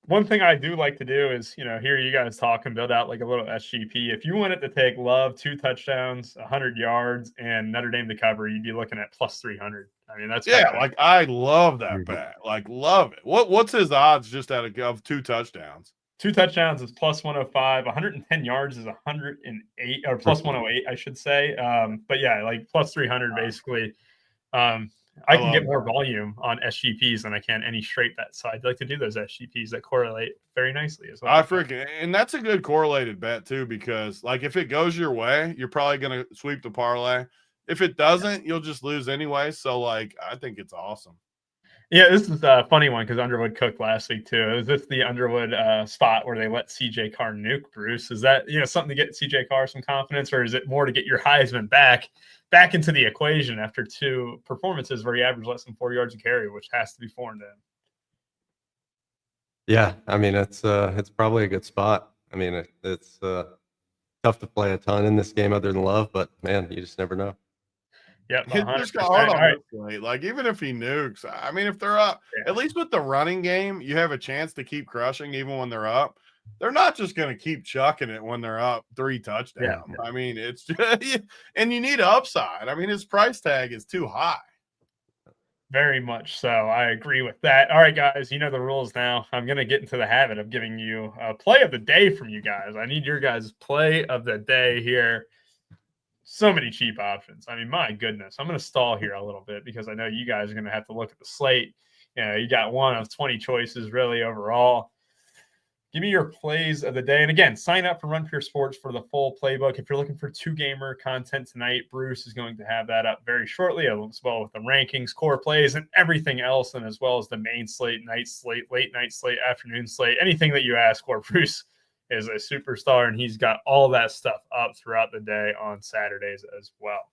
One thing I do like to do is, hear you guys talk and build out like a little SGP. If you wanted to take Love 2 touchdowns, 100 yards, and Notre Dame to cover, you'd be looking at plus 300. I mean, that's like I love that bet. Like, love it. What's his odds just of 2 touchdowns? 2 touchdowns is plus 105. 110 yards is 108 or plus 108, I should say. But yeah, like plus 300 basically. I can get more volume on SGPs than I can any straight bet. So I'd like to do those SGPs that correlate very nicely as well. And that's a good correlated bet too, because like if it goes your way, you're probably going to sweep the parlay. If it doesn't, you'll just lose anyway. So like, I think it's awesome. Yeah, this is a funny one because Underwood cooked last week too. Is this the Underwood spot where they let CJ Carr nuke Bruce? Is that something to get CJ Carr some confidence, or is it more to get your Heisman back into the equation after 2 performances where he averaged less than 4 yards a carry, which has to be foreign to him? Yeah, I mean it's probably a good spot. I mean it's tough to play a ton in this game other than Love, but man, you just never know. Yeah, it's just hard on this slate. Like even if he nukes, I mean, if they're up, at least with the running game, you have a chance to keep crushing even when they're up. They're not just going to keep chucking it when they're up 3 touchdowns. Yeah. I mean, it's just, and you need upside. I mean, his price tag is too high. Very much so. I agree with that. All right, guys, you know the rules now. I'm going to get into the habit of giving you a play of the day from you guys. I need your guys' play of the day here. So many cheap options. I mean, my goodness. I'm going to stall here a little bit because I know you guys are going to have to look at the slate. You got one of 20 choices really overall. Give me your plays of the day. And again, sign up for Run Pure Sports for the full playbook. If you're looking for 2-gamer content tonight, Bruce is going to have that up very shortly, as well with the rankings, core plays, and everything else, and as well as the main slate, night slate, late night slate, afternoon slate, anything that you ask for. Bruce is a superstar, and he's got all that stuff up throughout the day on Saturdays as well.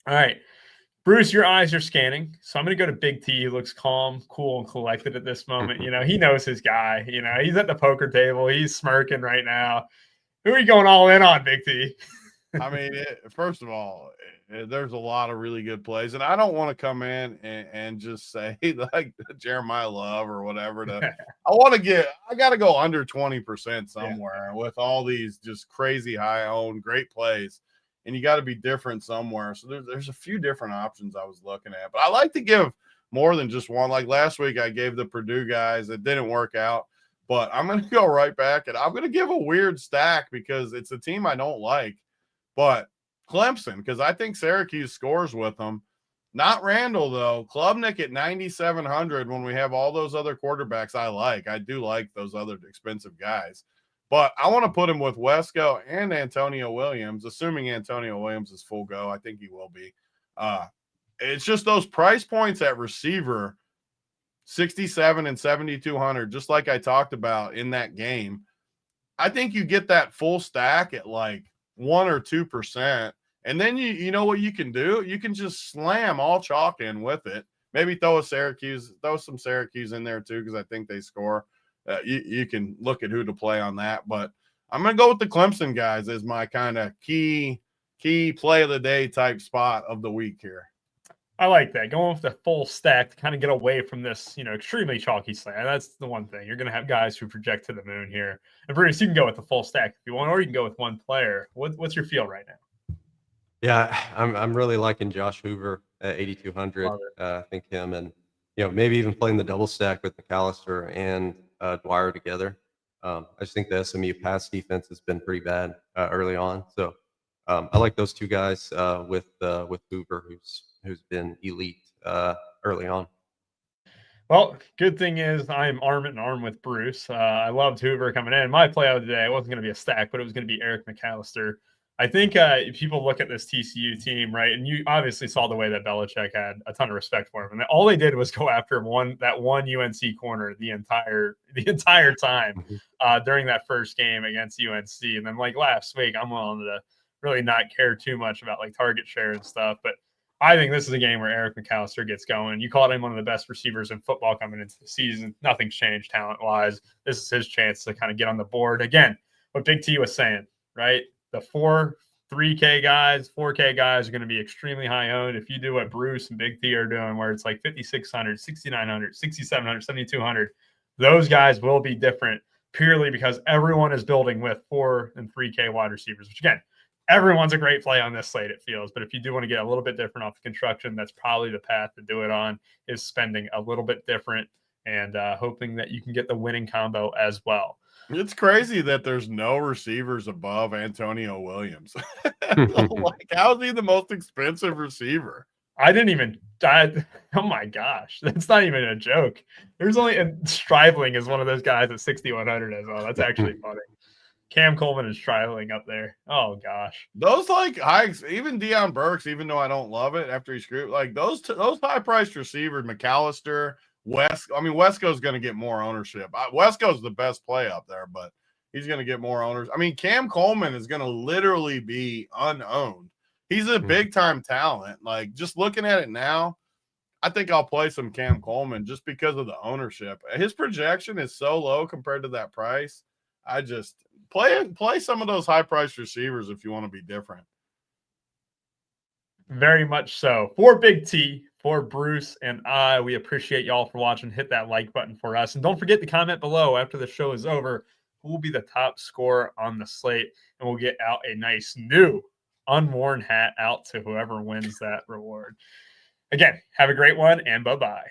All right. Bruce, your eyes are scanning. So I'm going to go to Big T. He looks calm, cool, and collected at this moment. He knows his guy. He's at the poker table. He's smirking right now. Who are you going all in on, Big T? I mean, first of all, there's a lot of really good plays. And I don't want to come in and just say, like, Jeremiah Love or whatever. I got to go under 20% somewhere with all these just crazy high-owned great plays. And you got to be different somewhere. So there's a few different options I was looking at. But I like to give more than just one. Like last week, I gave the Purdue guys. It didn't work out. But I'm going to go right back. And I'm going to give a weird stack because it's a team I don't like. But Clemson, because I think Syracuse scores with them. Not Randall, though. Klubnik at 9,700 when we have all those other quarterbacks I like. I do like those other expensive guys. But I want to put him with Wesco and Antonio Williams, assuming Antonio Williams is full go. I think he will be. It's just those price points at receiver, 67 and 7,200, just like I talked about in that game. I think you get that full stack at like 1 or 2%. And then you know what you can do? You can just slam all chalk in with it. Maybe throw some Syracuse in there too, because I think they score. You can look at who to play on that. But I'm going to go with the Clemson guys as my kind of key play of the day type spot of the week here. I like that. Going with the full stack to kind of get away from this, extremely chalky slate. That's the one thing. You're going to have guys who project to the moon here. And Bruce, you can go with the full stack if you want, or you can go with one player. What's your feel right now? Yeah, I'm really liking Josh Hoover at 8,200. I think him and maybe even playing the double stack with McAllister and Dwyer together. I just think the SMU pass defense has been pretty bad early on. So I like those two guys with Hoover, who's been elite early on. Well, good thing is I'm arm in arm with Bruce. I loved Hoover coming in. My play of the day, it wasn't going to be a stack, but it was going to be Eric McAllister. I think if people look at this TCU team, right, and you obviously saw the way that Belichick had a ton of respect for him, and all they did was go after that one UNC corner the entire time during that first game against UNC. And then like last week, I'm willing to really not care too much about like target share and stuff, but I think this is a game where Eric McAllister gets going. You called him one of the best receivers in football coming into the season. Nothing's changed talent-wise. This is his chance to kind of get on the board. Again, what Big T was saying, right? The 3K guys, 4K guys are going to be extremely high owned. If you do what Bruce and Big T are doing, where it's like 5,600, 6,900, 6,700, 7,200, those guys will be different purely because everyone is building with 4 and 3K wide receivers, which again, everyone's a great play on this slate, it feels. But if you do want to get a little bit different off the construction, that's probably the path to do it on, is spending a little bit different and hoping that you can get the winning combo as well. It's crazy that there's no receivers above Antonio Williams. Like, how is he the most expensive receiver? Oh my gosh, that's not even a joke. There's only Strivling is one of those guys at 6,100 as well. That's actually funny. Cam Coleman is Strivling up there. Oh gosh, those like hikes, even Deion Burks, even though I don't love it after he screwed, like those high priced receivers, McAllister, Wesco's going to get more ownership. Wesco's the best play up there, but he's going to get more owners. Cam Coleman is going to literally be unowned. He's a big time talent. like just looking at it now, I think I'll play some Cam Coleman just because of the ownership. His projection is so low compared to that price. I just play some of those high priced receivers if you want to be different. Very much so. For Big T, for Bruce and I, we appreciate y'all for watching. Hit that like button for us. And don't forget to comment below after the show is over who will be the top scorer on the slate. And we'll get out a nice new unworn hat out to whoever wins that reward. Again, have a great one and bye-bye.